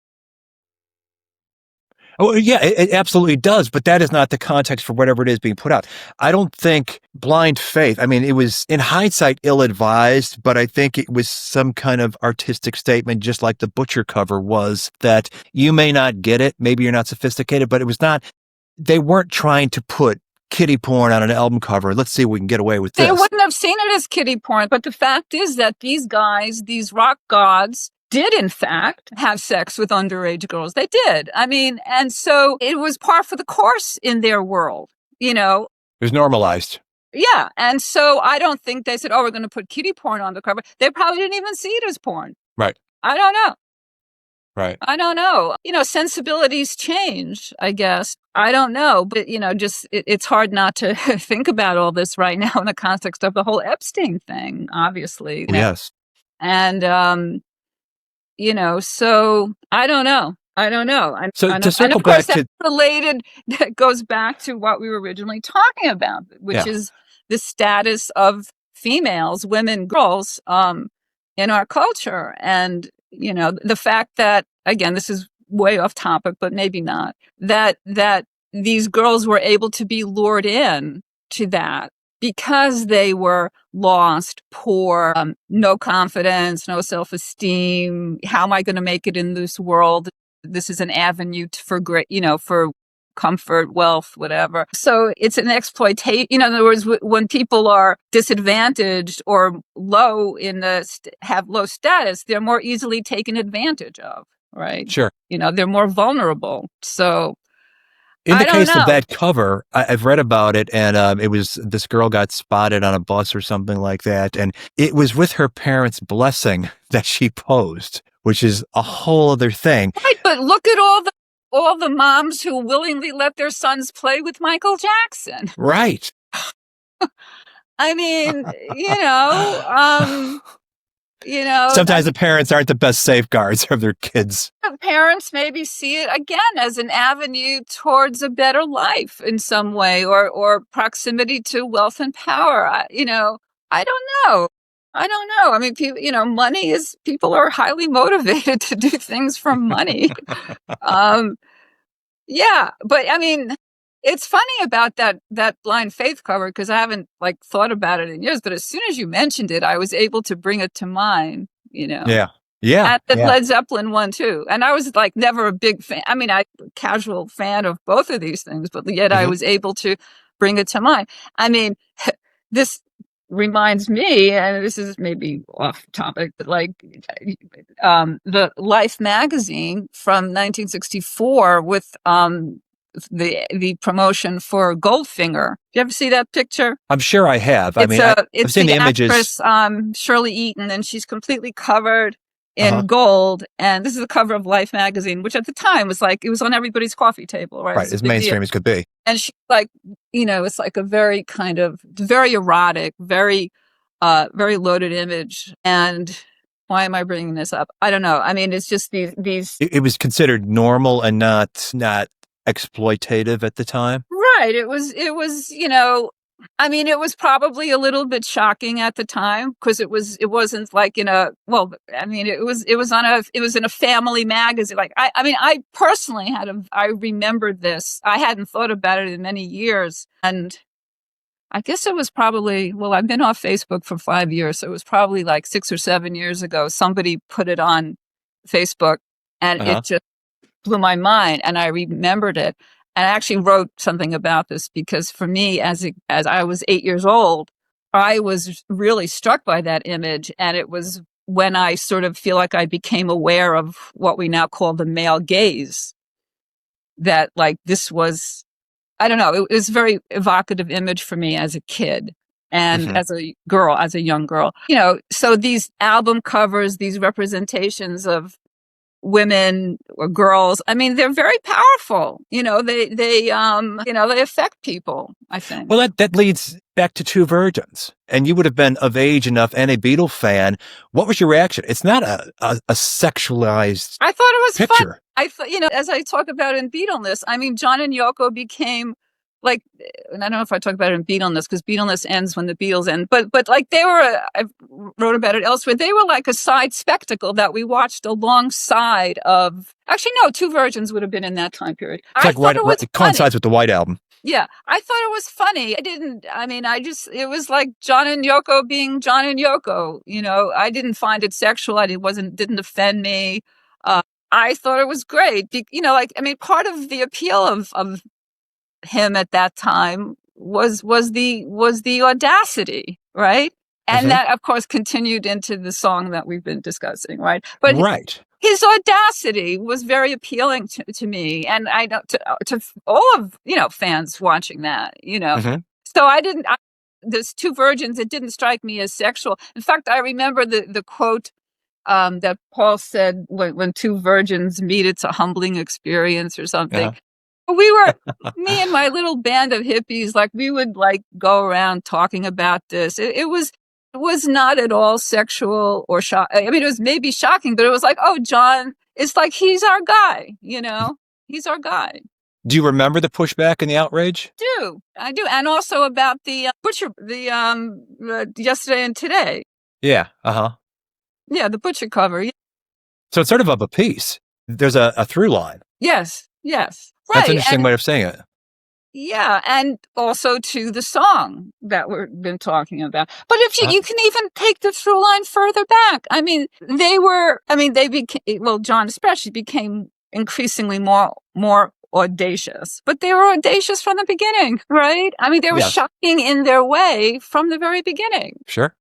S2: Oh, yeah, it absolutely does. But that is not the context for whatever it is being put out. I don't think blind faith, I mean, it was in hindsight ill-advised, but I think it was some kind of artistic statement, just like the Butcher cover was, that you may not get it. Maybe you're not sophisticated, but it was not, they weren't trying to put kiddie porn on an album cover. Let's see if we can get away with this.
S3: They wouldn't have seen it as kiddie porn, but the fact is that these guys, these rock gods, did in fact have sex with underage girls. They did. I mean, and so it was par for the course in their world, It
S2: was normalized.
S3: Yeah. And so I don't think they said, oh, we're going to put kiddie porn on the cover. They probably didn't even see it as porn.
S2: Right.
S3: I don't know.
S2: Right.
S3: I don't know. Sensibilities change, I guess. I don't know. But, just it's hard not to think about all this right now in the context of the whole Epstein thing, obviously.
S2: Yes.
S3: And, so I don't know.
S2: So to circle back to
S3: related, that goes back to what we were originally talking about, which is the status of females, women, girls, in our culture. And, the fact that, again, this is way off topic, but maybe not, that these girls were able to be lured in to that because they were lost, poor, no confidence, no self-esteem. How am I going to make it in this world? This is an avenue for great, for comfort, wealth, whatever. So it's an exploitation. In other words, when people are disadvantaged or low have low status, they're more easily taken advantage of, right?
S2: Sure.
S3: They're more vulnerable. So
S2: in the case of that cover, I've read about it, and it was, this girl got spotted on a bus or something like that, and it was with her parents' blessing that she posed, which is a whole other thing.
S3: Right, but look at all the moms who willingly let their sons play with Michael Jackson.
S2: Right.
S3: I mean,
S2: sometimes the parents aren't the best safeguards of their kids.
S3: Parents maybe see it again as an avenue towards a better life in some way, or proximity to wealth and power. I don't know. I mean, people are highly motivated to do things for money. Yeah, but I mean, it's funny about that blind faith cover, because I haven't thought about it in years, but as soon as you mentioned it, I was able to bring it to mind,
S2: Yeah.
S3: At the Led Zeppelin one too. And I was never a big fan. I mean, casual fan of both of these things, but yet I was able to bring it to mind. I mean, this reminds me, and this is maybe off topic, but the Life magazine from 1964 with the promotion for Goldfinger. Did you ever see that picture?
S2: I'm sure I have. I've seen the images.
S3: Actress, Shirley Eaton, and she's completely covered in gold. And this is the cover of Life magazine, which at the time was it was on everybody's coffee table, right?
S2: Right, as mainstream as could be.
S3: And she it's a very kind of very erotic, very loaded image. And why am I bringing this up? I don't know. I mean, it's just these.
S2: It was considered normal and not exploitative at the time.
S3: Right. It was, I mean, it was probably a little bit shocking at the time because it wasn't like in a, well, I mean, it was in a family magazine. Like, I mean, I personally I remembered this. I hadn't thought about it in many years. And I guess it was probably, well, I've been off Facebook for 5 years. So it was probably like 6 or 7 years ago. Somebody put it on Facebook and
S2: Uh-huh.
S3: it just blew my mind. And I remembered it. And I actually wrote something about this because for me, as I was 8 years old, I was really struck by that image. And it was when I sort of feel like I became aware of what we now call the male gaze, that like this was, I don't know, it was a very evocative image for me as a kid and
S2: Mhm.
S3: as a young girl. So these album covers, these representations of women or girls, I mean, they're very powerful. They affect people, I think.
S2: Well, that leads back to Two Virgins. And you would have been of age enough and a Beatle fan. What was your reaction? It's not a sexualized
S3: I thought it was fun.
S2: picture.
S3: I thought, as I talk about in Beatleness, I mean, John and Yoko became like, and I don't know if I talk about it in Beatleness because Beatleness ends when the Beatles end, but like they were, I wrote about it elsewhere. They were like a side spectacle that we watched alongside of, actually, no, Two Virgins would have been in that time period.
S2: It's
S3: I
S2: like
S3: thought it was
S2: it coincides with the White Album.
S3: Yeah, I thought it was funny. It was like John and Yoko being John and Yoko. I didn't find it sexual. Didn't offend me. I thought it was great. Part of the appeal of him at that time was the audacity, right? And that, of course, continued into the song that we've been discussing, right? But
S2: right.
S3: His audacity was very appealing to me, and I know to all of fans watching that. So there's Two Virgins. It didn't strike me as sexual. In fact, I remember the quote that Paul said when two virgins meet, it's a humbling experience or something. We were, me and my little band of hippies, like we would like go around talking about this. It was not at all sexual or I mean, it was maybe shocking, but it was like, oh, John, it's like, he's our guy, he's our guy.
S2: Do you remember the pushback and the outrage?
S3: I do. And also about the Butcher, Yesterday and Today.
S2: Yeah. Uh-huh.
S3: Yeah. The Butcher cover. Yeah.
S2: So it's sort of a piece. There's a through line.
S3: Yes. Right.
S2: That's an interesting way of saying it.
S3: Yeah, and also to the song that we've been talking about. But if you can even take the through line further back. I mean, John especially became increasingly more audacious. But they were audacious from the beginning, right? I mean, they were shocking in their way from the very beginning.
S2: Sure.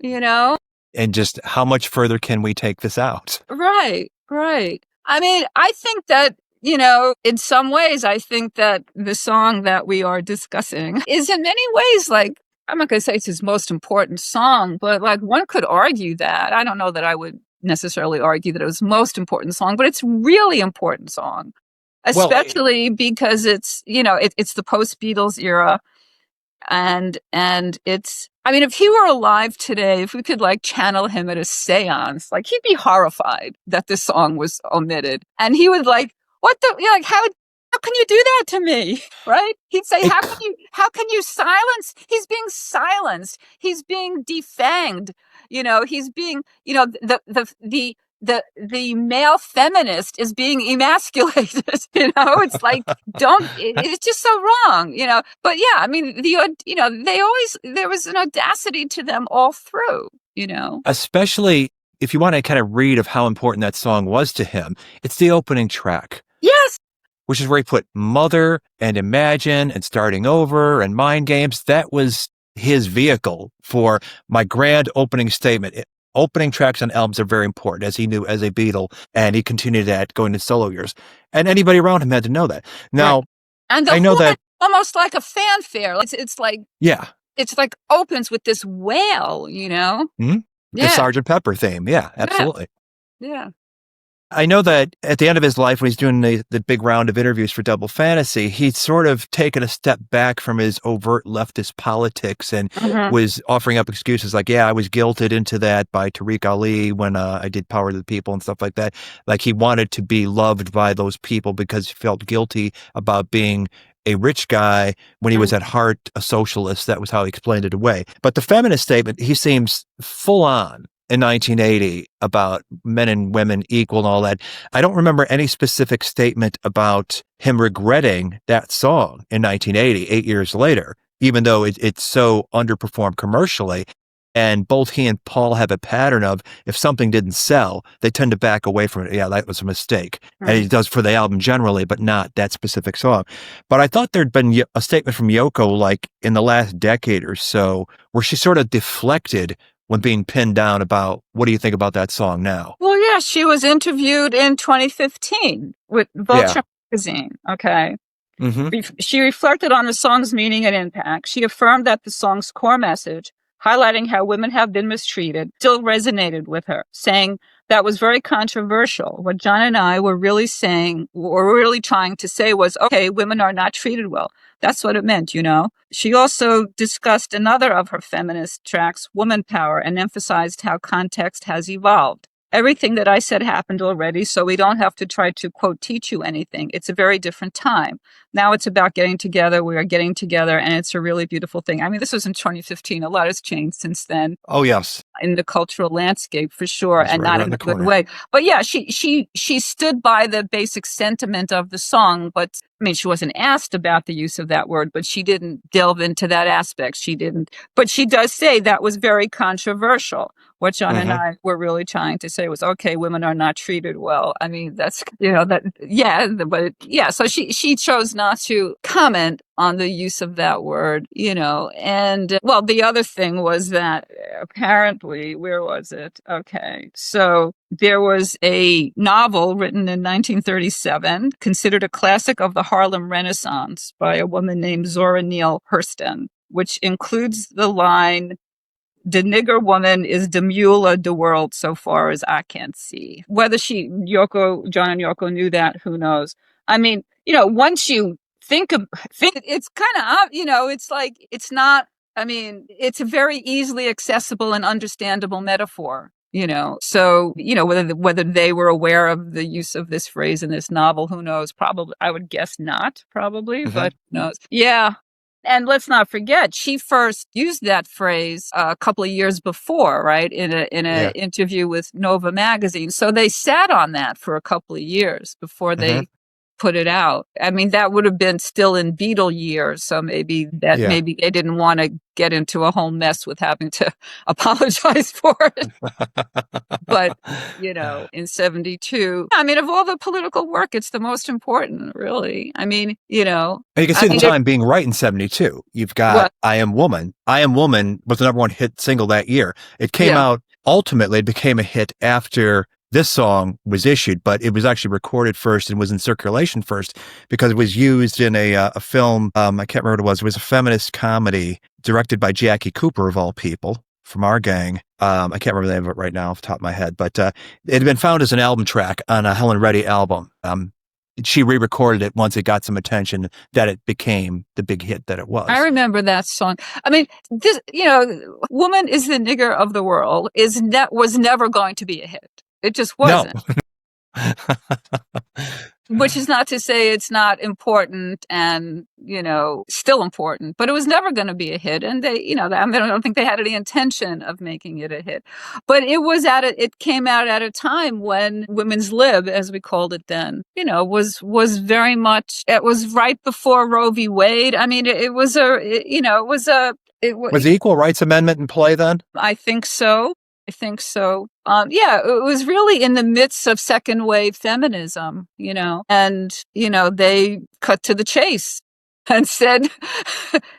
S2: And just how much further can we take this out?
S3: Right. I mean, I think that in some ways, I think that the song that we are discussing is in many ways, like, I'm not going to say it's his most important song, but like one could argue that. I don't know that I would necessarily argue that it was most important song, but it's really important song, especially because it's, it's the post-Beatles era. And it's, I mean, if he were alive today, if we could like channel him at a seance, like he'd be horrified that this song was omitted. And he would like, how can you do that to me? Right? He'd say, how can you silence? He's being silenced. He's being defanged. He's being, the male feminist is being emasculated. It's like, it's just so wrong, but yeah, I mean, there was an audacity to them all through,
S2: especially if you want to kind of read of how important that song was to him. It's the opening track.
S3: Yes.
S2: Which is where he put Mother and Imagine and Starting Over and Mind Games. That was his vehicle for my grand opening statement. Opening tracks on albums are very important, as he knew as a Beatle, and he continued that going to solo years. And anybody around him had to know that. Now,
S3: right. And
S2: I know that
S3: almost like a fanfare. It's like,
S2: yeah,
S3: it's like opens with this wail,
S2: Mm-hmm. The Sgt. Pepper theme. Yeah, absolutely.
S3: Yeah.
S2: I know that at the end of his life, when he's doing the big round of interviews for Double Fantasy, he'd sort of taken a step back from his overt leftist politics and was offering up excuses like, I was guilted into that by Tariq Ali when I did Power to the People and stuff like that. Like he wanted to be loved by those people because he felt guilty about being a rich guy when he was at heart a socialist. That was how he explained it away. But the feminist statement, he seems full on in 1980 about men and women equal and all that. I don't remember any specific statement about him regretting that song in 1980, 8 years later, even though it's so underperformed commercially. And both he and Paul have a pattern of, if something didn't sell, they tend to back away from it. Yeah, that was a mistake. And he does for the album generally, but not that specific song. But I thought there'd been a statement from Yoko, like in the last decade or so, where she sort of deflected when being pinned down about, what do you think about that song now?
S3: Well, yeah, she was interviewed in 2015 with Vulture magazine. Okay. She reflected on the song's meaning and impact. She affirmed that the song's core message, highlighting how women have been mistreated, still resonated with her, saying that was very controversial. What John and I were really saying, or really trying to say was, okay, women are not treated well. That's what it meant, you know. She also discussed another of her feminist tracks, Woman Power, and emphasized how context has evolved. Everything that I said happened already, so we don't have to try to, quote, teach you anything. It's a very different time. Now it's about getting together. We are getting together, and it's a really beautiful thing. I mean, this was in 2015. A lot has changed since then.
S2: Oh, yes.
S3: In the cultural landscape, for sure,
S2: That's
S3: and
S2: right
S3: not in a good
S2: corner.
S3: way. But yeah, she stood by the basic sentiment of the song, but I mean, she wasn't asked about the use of that word, but she didn't delve into that aspect. She didn't. But she does say that was very controversial. What John and I were really trying to say was, okay, women are not treated well. I mean, that's, you know, that, yeah, but yeah. So she chose not to comment on the use of that word, you know. And well, the other thing was that apparently, where was it? Okay. So there was a novel written in 1937, considered a classic of the Harlem Renaissance by a woman named Zora Neale Hurston, which includes the line, "The nigger woman is the mule of the world so far as I can see." Whether John and Yoko knew that, who knows? I mean, you know, once you think it's kind of, you know, it's like, it's not, I mean, it's a very easily accessible and understandable metaphor, you know. So, you know, whether they were aware of the use of this phrase in this novel, who knows? Probably, I would guess not, probably, but who knows? Yeah. And let's not forget, she first used that phrase a couple of years before, right? In a interview with Nova magazine. So they sat on that for a couple of years before they put it out. I mean, that would have been still in Beatle years. So maybe maybe they didn't want to get into a whole mess with having to apologize for it. But, you know, in 72, I mean, of all the political work, it's the most important, really. I mean, you know.
S2: And you can see the time being right in 72. You've got I Am Woman. I Am Woman was the number one hit single that year. It came out, ultimately, it became a hit after this song was issued, but it was actually recorded first and was in circulation first because it was used in a film. I can't remember what it was. It was a feminist comedy directed by Jackie Cooper, of all people, from our gang. I can't remember the name of it right now off the top of my head, but it had been found as an album track on a Helen Reddy album. She re-recorded it once it got some attention, that it became the big hit that it was.
S3: I remember that song. I mean, this, you know, "Woman is the nigger of the world" was never going to be a hit. It just wasn't. No. Which is not to say it's not important and, you know, still important, but it was never going to be a hit. And they, you know, I don't think they had any intention of making it a hit. But it came out at a time when women's lib, as we called it then, you know, was very much, it was right before Roe v. Wade. I mean, was the
S2: Equal Rights Amendment in play then?
S3: I think so. Yeah, it was really in the midst of second wave feminism, you know, and, you know, they cut to the chase and said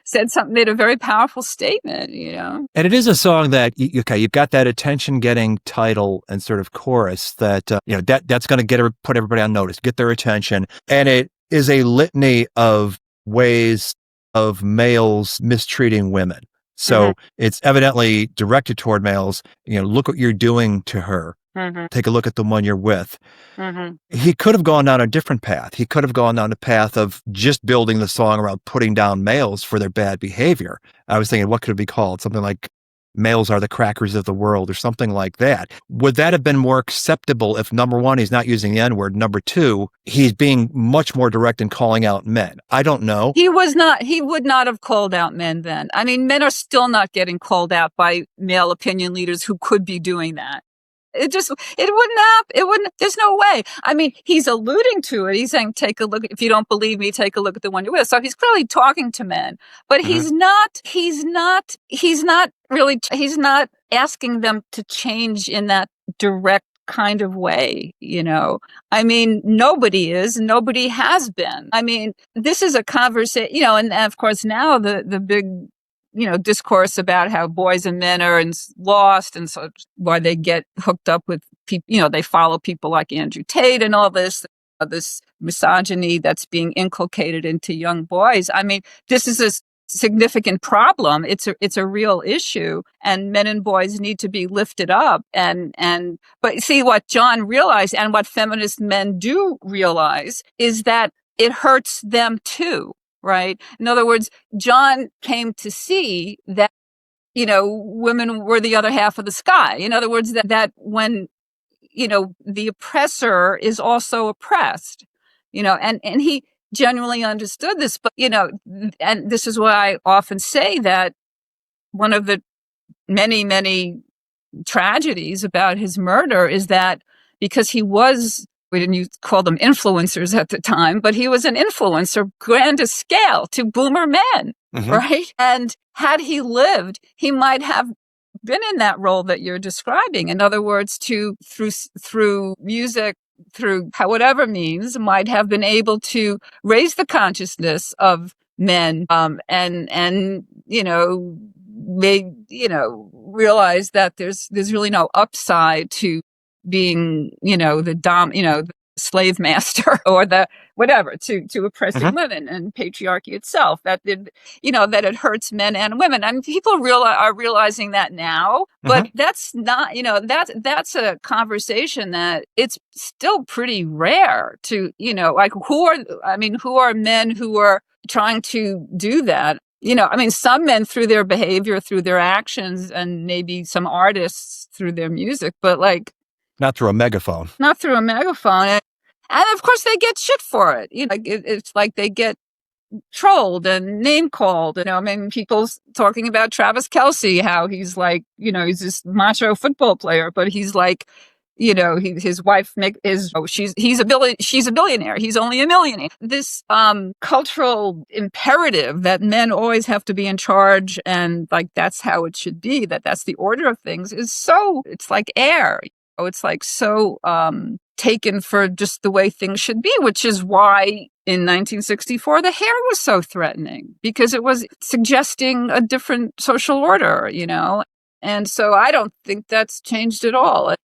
S3: something, made a very powerful statement, you know.
S2: And it is a song that, you've got that attention getting title and sort of chorus that, you know, that's going to put everybody on notice, get their attention. And it is a litany of ways of males mistreating women. So it's evidently directed toward males. You know, look what you're doing to her. Take a look at the one you're with. He could have gone down a different path. He could have gone down the path of just building the song around putting down males for their bad behavior. I was thinking, what could it be called? Something like males are the crackers of the world or something like that. Would that have been more acceptable if, number one, he's not using the N-word, number two, he's being much more direct in calling out men? I don't know.
S3: He would not have called out men then. I mean, men are still not getting called out by male opinion leaders who could be doing that. It wouldn't happen. There's no way. I mean, he's alluding to it. He's saying, take a look. If you don't believe me, take a look at the one you're with. So he's clearly talking to men, but he's not asking them to change in that direct kind of way, I mean, nobody has been. I mean, this is a conversation, and of course now the big discourse about how boys and men are lost, and so why they get hooked up with people, they follow people like Andrew Tate and all this misogyny that's being inculcated into young boys. I mean, this is a significant problem. It's a real issue, and men and boys need to be lifted up. But see, what John realized, and what feminist men do realize, is that it hurts them too. Right. In other words, John came to see that, women were the other half of the sky. In other words, that when, the oppressor is also oppressed, and he genuinely understood this. But, and this is why I often say that one of the many, many tragedies about his murder is that because we didn't call them influencers at the time, but he was an influencer, grandest scale, to boomer men, right? And had he lived, he might have been in that role that you're describing. In other words, through music, through whatever means, might have been able to raise the consciousness of men, and realize that there's really no upside to being, the slave master or the whatever to oppressing women, and patriarchy itself, that it hurts men and women, and people are realizing that now. But that's not, that's a conversation that it's still pretty rare to, like who are men who are trying to do that? Some men through their behavior, through their actions, and maybe some artists through their music, but like
S2: not through a megaphone.
S3: And of course they get shit for it. It's like they get trolled and name called. People's talking about Travis Kelce, how he's like, he's this macho football player, but he's like, his wife she's a billionaire. He's only a millionaire. This cultural imperative that men always have to be in charge, and like that's how it should be, that's the order of things, it's like air. It's like so taken for just the way things should be, which is why in 1964 the hair was so threatening, because it was suggesting a different social order, And so I don't think that's changed at all.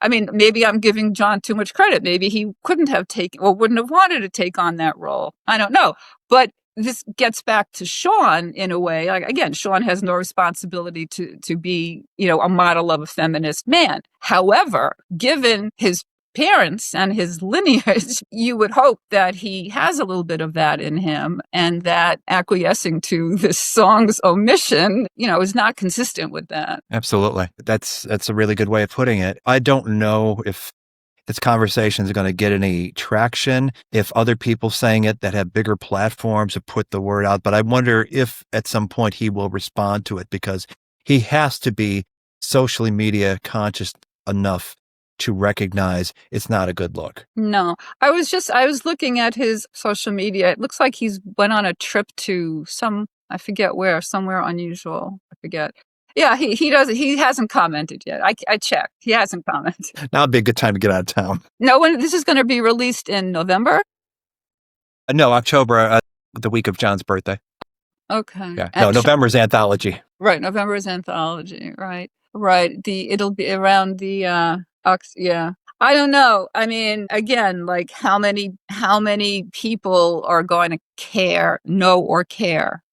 S3: Maybe I'm giving John too much credit. Maybe he couldn't have taken or wouldn't have wanted to take on that role. I don't know. But this gets back to Sean in a way. Like, again, Sean has no responsibility to be, a model of a feminist man. However, given his parents and his lineage, you would hope that he has a little bit of that in him, and that acquiescing to this song's omission, is not consistent with that.
S2: Absolutely. That's a really good way of putting it. I don't know if this conversation is going to get any traction, if other people saying it that have bigger platforms have put the word out, but I wonder if at some point he will respond to it, because he has to be socially media conscious enough to recognize it's not a good look.
S3: No, I was looking at his social media. It looks like he's went on a trip to I forget where, somewhere unusual. I forget. Yeah, he hasn't commented yet. I checked. He hasn't commented.
S2: Now would be a good time to get out of town.
S3: No, when this is going to be released in November?
S2: No, October, the week of John's birthday.
S3: Okay.
S2: Yeah. No, November's anthology.
S3: Right, November's anthology. Right. It'll be around the yeah. I don't know. Again, like how many people are going to care?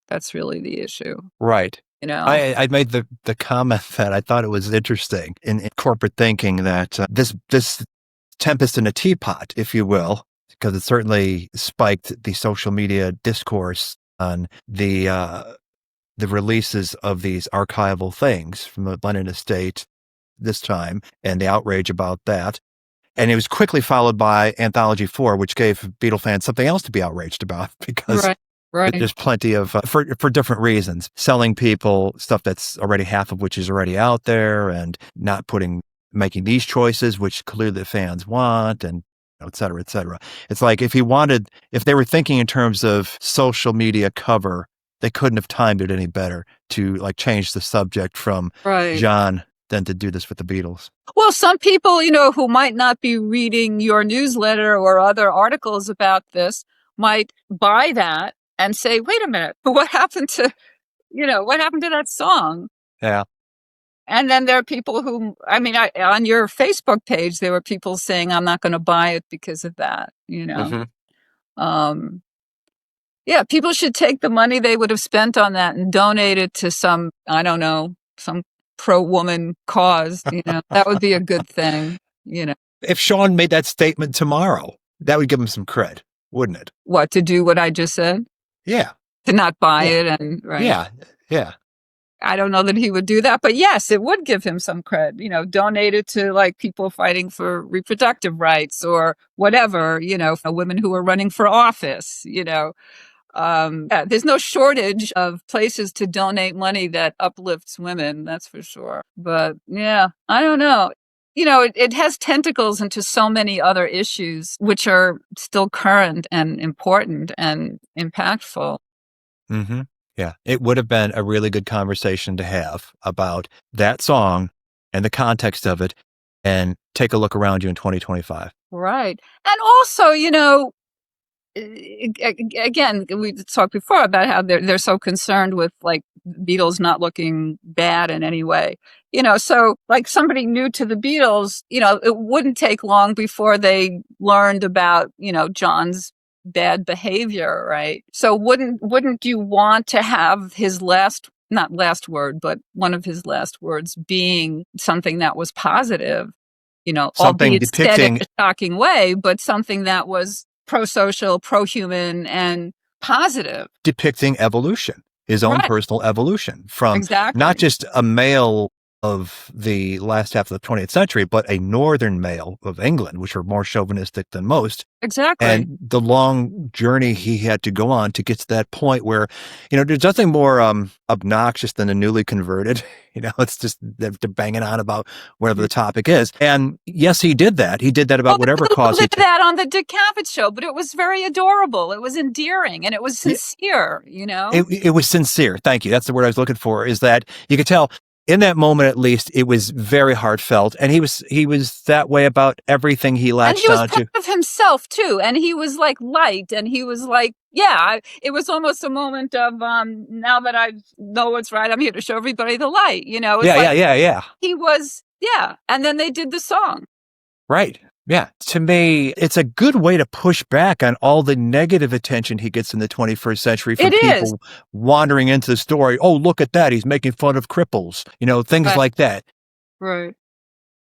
S3: That's really the issue.
S2: Right. I made the comment that I thought it was interesting in corporate thinking that this tempest in a teapot, if you will, because it certainly spiked the social media discourse on the the releases of these archival things from the Lennon estate this time and the outrage about that. And it was quickly followed by Anthology 4, which gave Beatle fans something else to be outraged about because
S3: Right.
S2: there's plenty of, for different reasons, selling people stuff that's already half of which is already out there and not making these choices, which clearly the fans want, and et cetera, et cetera. It's like if they were thinking in terms of social media cover, they couldn't have timed it any better to like change the subject from John than to do this with the Beatles.
S3: Well, some people, who might not be reading your newsletter or other articles about this might buy that and say, wait a minute, what happened to that song?
S2: Yeah.
S3: And then there are people who, on your Facebook page, there were people saying, I'm not going to buy it because of that,
S2: Mm-hmm.
S3: Yeah, people should take the money they would have spent on that and donate it to some, I don't know, some pro-woman cause, that would be a good thing,
S2: If Sean made that statement tomorrow, that would give him some cred, wouldn't it?
S3: What, to do what I just said?
S2: Yeah.
S3: To not buy it and, right?
S2: Yeah.
S3: I don't know that he would do that, but yes, it would give him some cred, donate it to like people fighting for reproductive rights or whatever, for women who are running for office, there's no shortage of places to donate money that uplifts women, that's for sure. But yeah, I don't know. It has tentacles into so many other issues, which are still current and important and impactful.
S2: Mm-hmm. Yeah, it would have been a really good conversation to have about that song and the context of it and take a look around you in 2025.
S3: Right. And also, again, we talked before about how they're so concerned with like Beatles not looking bad in any way. So like somebody new to the Beatles, it wouldn't take long before they learned about, John's bad behavior, right? So wouldn't you want to have his not last word, but one of his last words being something that was positive,
S2: something
S3: albeit said in
S2: depicting
S3: a shocking way, but something that was pro-social, pro-human, and positive.
S2: Depicting evolution, his own personal evolution from not just a male of the last half of the 20th century, but a northern male of England, which were more chauvinistic than most.
S3: Exactly.
S2: And the long journey he had to go on to get to that point where, there's nothing more obnoxious than a newly converted. It's just they're banging on about whatever the topic is. And yes, he did that. He did that about whatever cause.
S3: He did that on the Dick Cavett show, but it was very adorable. It was endearing and it was sincere,
S2: It was sincere. Thank you. That's the word I was looking for, is that you could tell in that moment, at least, it was very heartfelt. And he was that way about everything he latched onto.
S3: And he was proud of himself too. And he was like light and he was like, it was almost a moment of, now that I know what's right, I'm here to show everybody the light,
S2: Yeah.
S3: He was, and then they did the song.
S2: Right. Yeah. To me, it's a good way to push back on all the negative attention he gets in the 21st century from people wandering into the story. Oh, look at that. He's making fun of cripples, things like that.
S3: Right.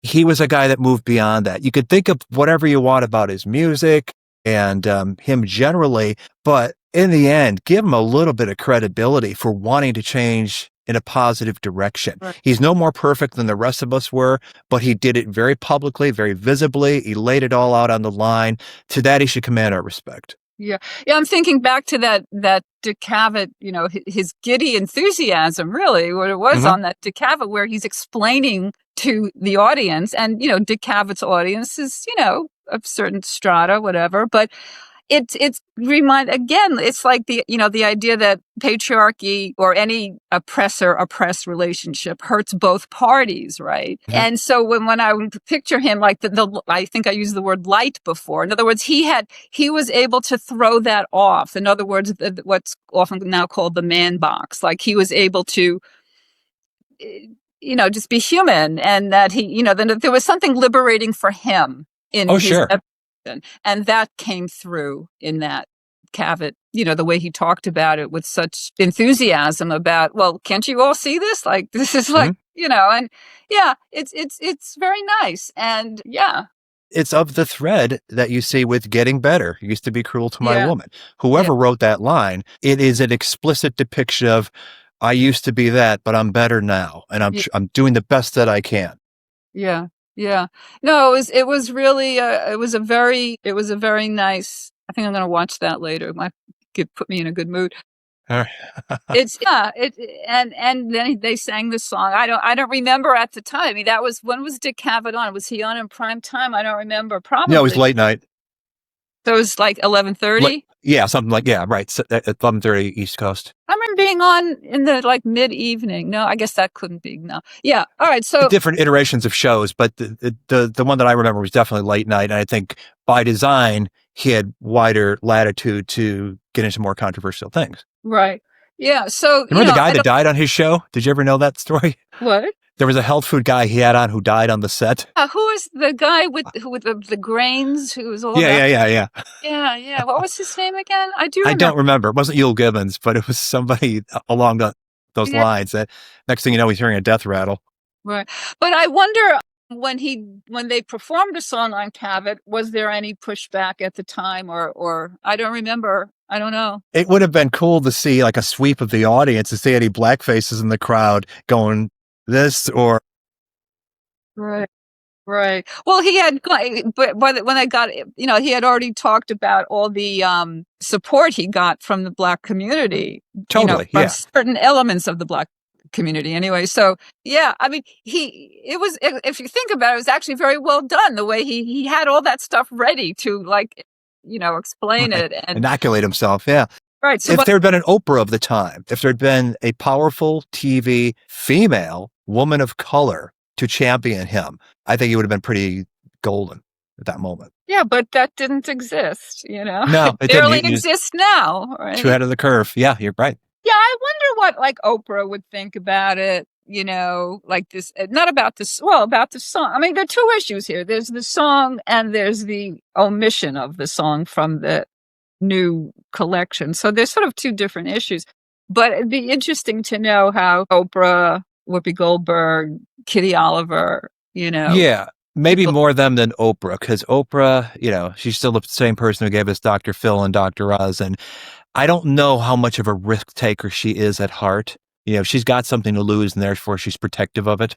S2: He was a guy that moved beyond that. You could think of whatever you want about his music and him generally, but in the end, give him a little bit of credibility for wanting to change in a positive direction.
S3: Right.
S2: He's no more perfect than the rest of us were, but he did it very publicly, very visibly. He laid it all out on the line. To that, he should command our respect.
S3: Yeah. I'm thinking back to that Dick Cavett, his giddy enthusiasm, really, what it was on that Dick Cavett, where he's explaining to the audience, and, Dick Cavett's audience is, a certain strata, whatever, but it's it's like the idea that patriarchy or any oppressor-oppressed relationship hurts both parties, right? Mm-hmm. And so when I would picture him, like I think I used the word light before. In other words, he was able to throw that off. In other words, what's often now called the man box. Like he was able to, just be human, and that then there was something liberating for him in his evolution. And that came through in that Cavett, the way he talked about it with such enthusiasm about, well, can't you all see this? Like, this is like, and it's very nice. And
S2: it's of the thread that you see with Getting Better. Used to be cruel to my woman. Whoever wrote that line, it is an explicit depiction of I used to be that, but I'm better now, and I'm doing the best that I can.
S3: Yeah. Yeah. No, it was really, it was a very nice, I think I'm going to watch that later. It might put me in a good mood. It's, and then they sang the song. I don't remember at the time. I mean, when was Dick Cavett on? Was he on in prime time? I don't remember. Probably.
S2: No, it was late night.
S3: So it was like 11:30?
S2: Yeah, something like, yeah, right. So at 11:30 East Coast.
S3: I remember being on in the like mid-evening. No, I guess that couldn't be. No. Yeah. All right. So
S2: different iterations of shows, but the one that I remember was definitely late night. And I think by design, he had wider latitude to get into more controversial things.
S3: Right. Yeah. So
S2: remember the guy that died on his show? Did you ever know that story?
S3: What?
S2: There was a health food guy he had on who died on the set.
S3: Who is the guy with the grains? Who was all
S2: Yeah.
S3: Yeah. What was his name again? I
S2: don't remember. It wasn't Yul Gibbons, but it was somebody along those lines. That next thing you know, he's hearing a death rattle.
S3: Right. But I wonder when they performed a song on Cavett, was there any pushback at the time, or I don't remember. I don't know.
S2: It would have been cool to see like a sweep of the audience to see any black faces in the crowd going this or.
S3: Right. Right. Well, he had, but when I got, he had already talked about all the support he got from the Black community.
S2: Totally.
S3: From certain elements of the Black community anyway. So, yeah, I mean, it was, if you think about it, it was actually very well done the way he had all that stuff ready to explain it and
S2: inoculate himself. Yeah.
S3: Right. So
S2: if there had been an Oprah of the time, if there had been a powerful TV female woman of color to champion him, I think he would have been pretty golden at that moment.
S3: Yeah, but that didn't exist,
S2: No,
S3: it barely exists now. Right?
S2: Too ahead of the curve. Yeah, you're right.
S3: Yeah, I wonder what like Oprah would think about it, like this, not about this, well, about the song. I mean, there are two issues here. There's the song and there's the omission of the song from the new collection. So there's sort of two different issues. But it'd be interesting to know how Oprah, Whoopi Goldberg, Kitty Oliver,
S2: Yeah, maybe more them than Oprah, because Oprah, she's still the same person who gave us Dr. Phil and Dr. Oz. And I don't know how much of a risk taker she is at heart. She's got something to lose and therefore she's protective of it.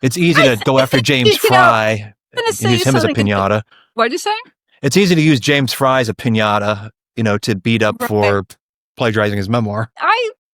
S2: It's easy to go after James Fry and use him as a piñata.
S3: What'd you say?
S2: It's easy to use James Fry as a piñata, to beat up for plagiarizing his memoir.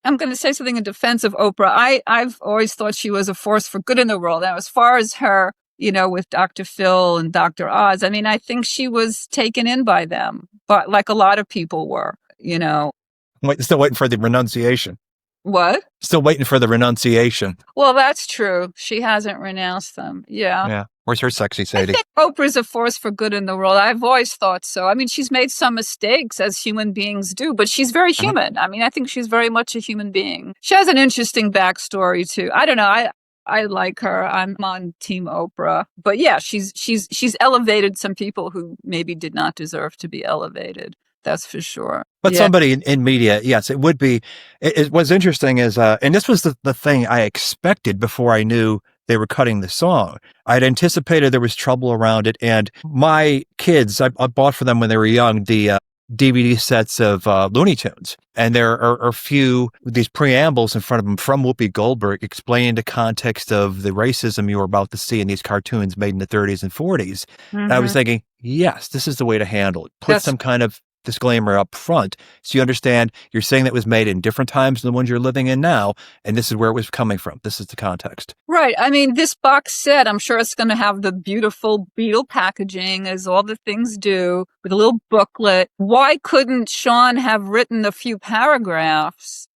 S3: I'm going to say something in defense of Oprah. I've always thought she was a force for good in the world. Now, as far as her, with Dr. Phil and Dr. Oz, I mean, I think she was taken in by them, but like a lot of people were,
S2: Still waiting for the renunciation.
S3: What?
S2: Still waiting for the renunciation.
S3: Well, that's true. She hasn't renounced them. Yeah.
S2: Yeah. Where's her sexy Sadie?
S3: I think Oprah's a force for good in the world. I've always thought so. I mean, she's made some mistakes as human beings do, but she's very human. I mean, I think she's very much a human being. She has an interesting backstory too. I don't know. I like her. I'm on Team Oprah. But yeah, she's elevated some people who maybe did not deserve to be elevated. That's for sure.
S2: But somebody in media, yes, it would be. What's interesting is, and this was the thing I expected before I knew they were cutting the song. I'd anticipated there was trouble around it. And my kids, I bought for them when they were young, the DVD sets of Looney Tunes. And there are a few, these preambles in front of them from Whoopi Goldberg explaining the context of the racism you were about to see in these cartoons made in the 30s and 40s. Mm-hmm. And I was thinking, yes, this is the way to handle it. Put some kind of disclaimer up front so you understand you're saying that was made in different times than the ones you're living in now, and this is where it was coming from. This is the context.
S3: Right. I mean, this box set, I'm sure it's going to have the beautiful Beatle packaging, as all the things do, with a little booklet. Why couldn't Sean have written a few paragraphs,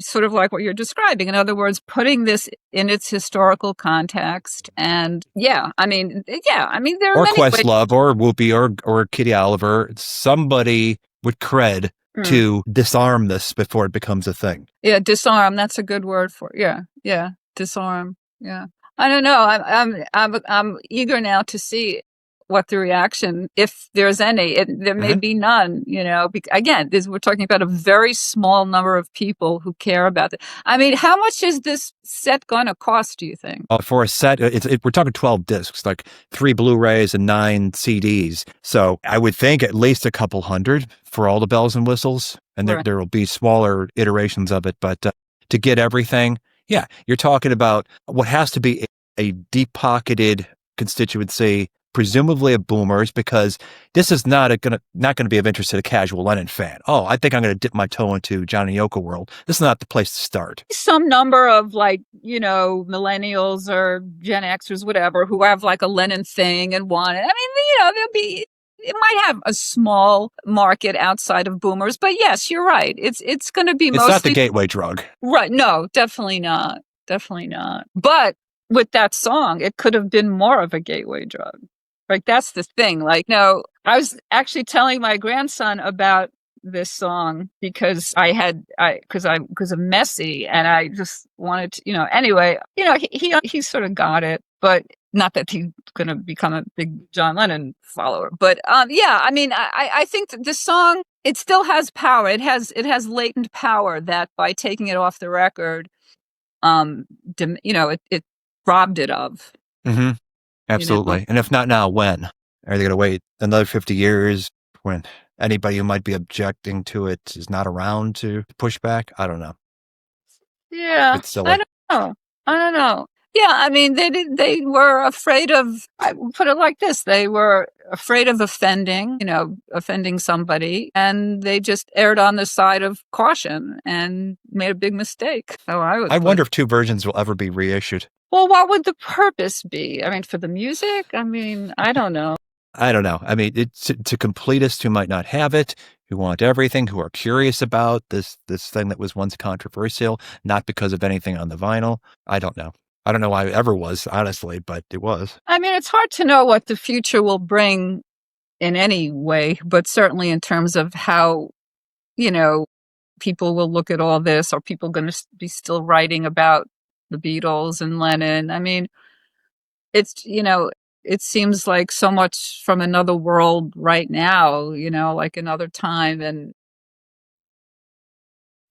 S3: sort of like what you're describing? In other words, putting this in its historical context. And there are many
S2: Questlove or Whoopi or Kitty Oliver, somebody with cred to disarm this before it becomes a thing.
S3: Yeah, disarm. That's a good word for it. Yeah, disarm. Yeah, I don't know. I'm eager now to see what the reaction, if there's any, there may be none, again, we're talking about a very small number of people who care about it. I mean, how much is this set going to cost, do you think?
S2: For a set, we're talking 12 discs, like 3 Blu-rays and 9 CDs. So I would think at least a couple hundred for all the bells and whistles. And there will be smaller iterations of it. But to get everything, yeah, you're talking about what has to be a deep-pocketed constituency, presumably of boomers, because this is not going to be of interest to the casual Lennon fan. Oh, I think I'm going to dip my toe into John and Yoko world. This is not the place to start.
S3: Some number of millennials or Gen Xers, whatever, who have like a Lennon thing and want it. I mean, it might have a small market outside of boomers, but yes, you're right. It's going to be mostly.
S2: It's not the gateway drug.
S3: Right. No, definitely not. Definitely not. But with that song, it could have been more of a gateway drug. Like, that's the thing. Like, no, I was actually telling my grandson about this song because because of Messi, and I just wanted to, anyway, he sort of got it, but not that he's going to become a big John Lennon follower. But yeah, I mean, I think that this song, it still has power. It has latent power that by taking it off the record, it robbed it of.
S2: Mm-hmm. Absolutely. And if not now, when? Are they going to wait another 50 years when anybody who might be objecting to it is not around to push back? I don't know.
S3: Yeah.
S2: It's silly.
S3: I don't know. Yeah, I mean, they were afraid of, I would put it like this, they were afraid of offending somebody, and they just erred on the side of caution and made a big mistake. So I
S2: wonder if 2 versions will ever be reissued.
S3: Well, what would the purpose be? I mean, for the music? I mean, I don't know.
S2: I mean, it's to completists who might not have it, who want everything, who are curious about this thing that was once controversial, not because of anything on the vinyl. I don't know. I don't know why it ever was, honestly, but it was.
S3: I mean, it's hard to know what the future will bring in any way, but certainly in terms of how, people will look at all this. Are people going to be still writing about the Beatles and Lennon? I mean, it's, it seems like so much from another world right now, like another time.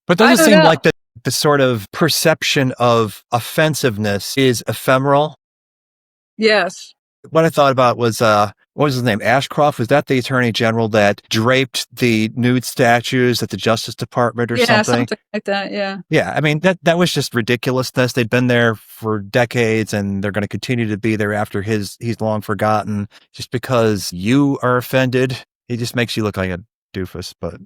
S2: But doesn't it seem like the sort of perception of offensiveness is ephemeral?
S3: Yes.
S2: What I thought about was, what was his name? Ashcroft? Was that the attorney general that draped the nude statues at the Justice Department or something?
S3: Yeah, something like that, yeah.
S2: Yeah, I mean, that was just ridiculousness. They'd been there for decades, and they're going to continue to be there after he's long forgotten. Just because you are offended, it just makes you look like a doofus, but...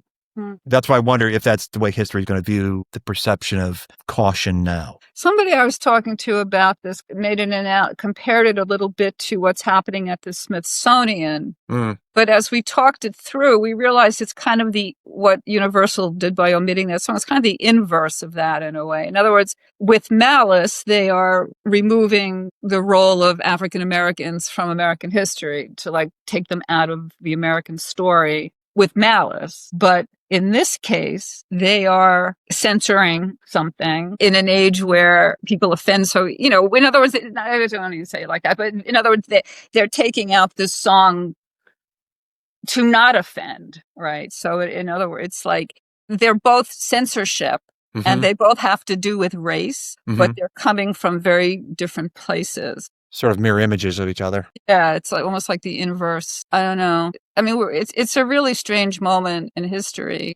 S2: That's why I wonder if that's the way history is going to view the perception of caution now.
S3: Somebody I was talking to about this compared it a little bit to what's happening at the Smithsonian. But as we talked it through, we realized it's kind of what Universal did by omitting that song. It's kind of the inverse of that in a way. In other words, with Malice, they are removing the role of African Americans from American history to take them out of the American story with Malice. But in this case, they are censoring something in an age where people offend. So, in other words, I don't want to say it like that, but in other words, they're taking out this song to not offend, right? So in other words, it's like they're both censorship and they both have to do with race, but they're coming from very different places.
S2: Sort of mirror images of each other.
S3: Yeah, it's almost like the inverse. I don't know. I mean, it's a really strange moment in history.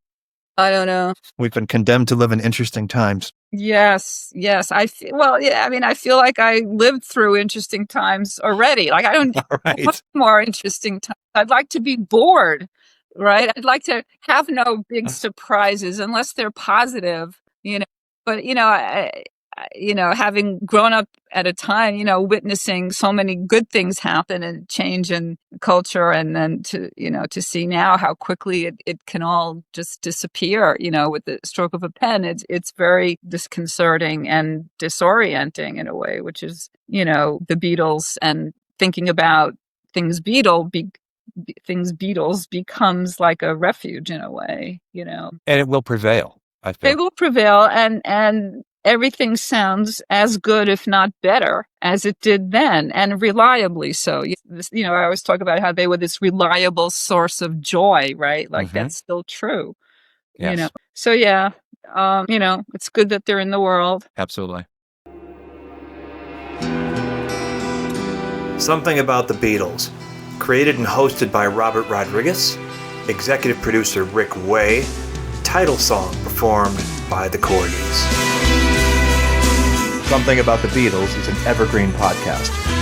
S3: I don't know.
S2: We've been condemned to live in interesting times.
S3: Yes. I feel like I lived through interesting times already. Like, I don't want more interesting times. I'd like to be bored, right? I'd like to have no big surprises unless they're positive, But, having grown up at a time, witnessing so many good things happen and change in culture, and then to see now how quickly it can all just disappear, with the stroke of a pen, it's very disconcerting and disorienting in a way, which is, the Beatles, and thinking about things Beatles becomes like a refuge in a way,
S2: And it will prevail, I feel.
S3: It will prevail, and everything sounds as good, if not better, as it did then, and reliably so. I always talk about how they were this reliable source of joy, right? Like that's still true.
S2: Yes.
S3: So yeah, it's good that they're in the world.
S2: Absolutely.
S1: Something About the Beatles. Created and hosted by Robert Rodriguez. Executive producer Rick Way. Title song performed by the Corgis. Something About the Beatles is an evergreen podcast.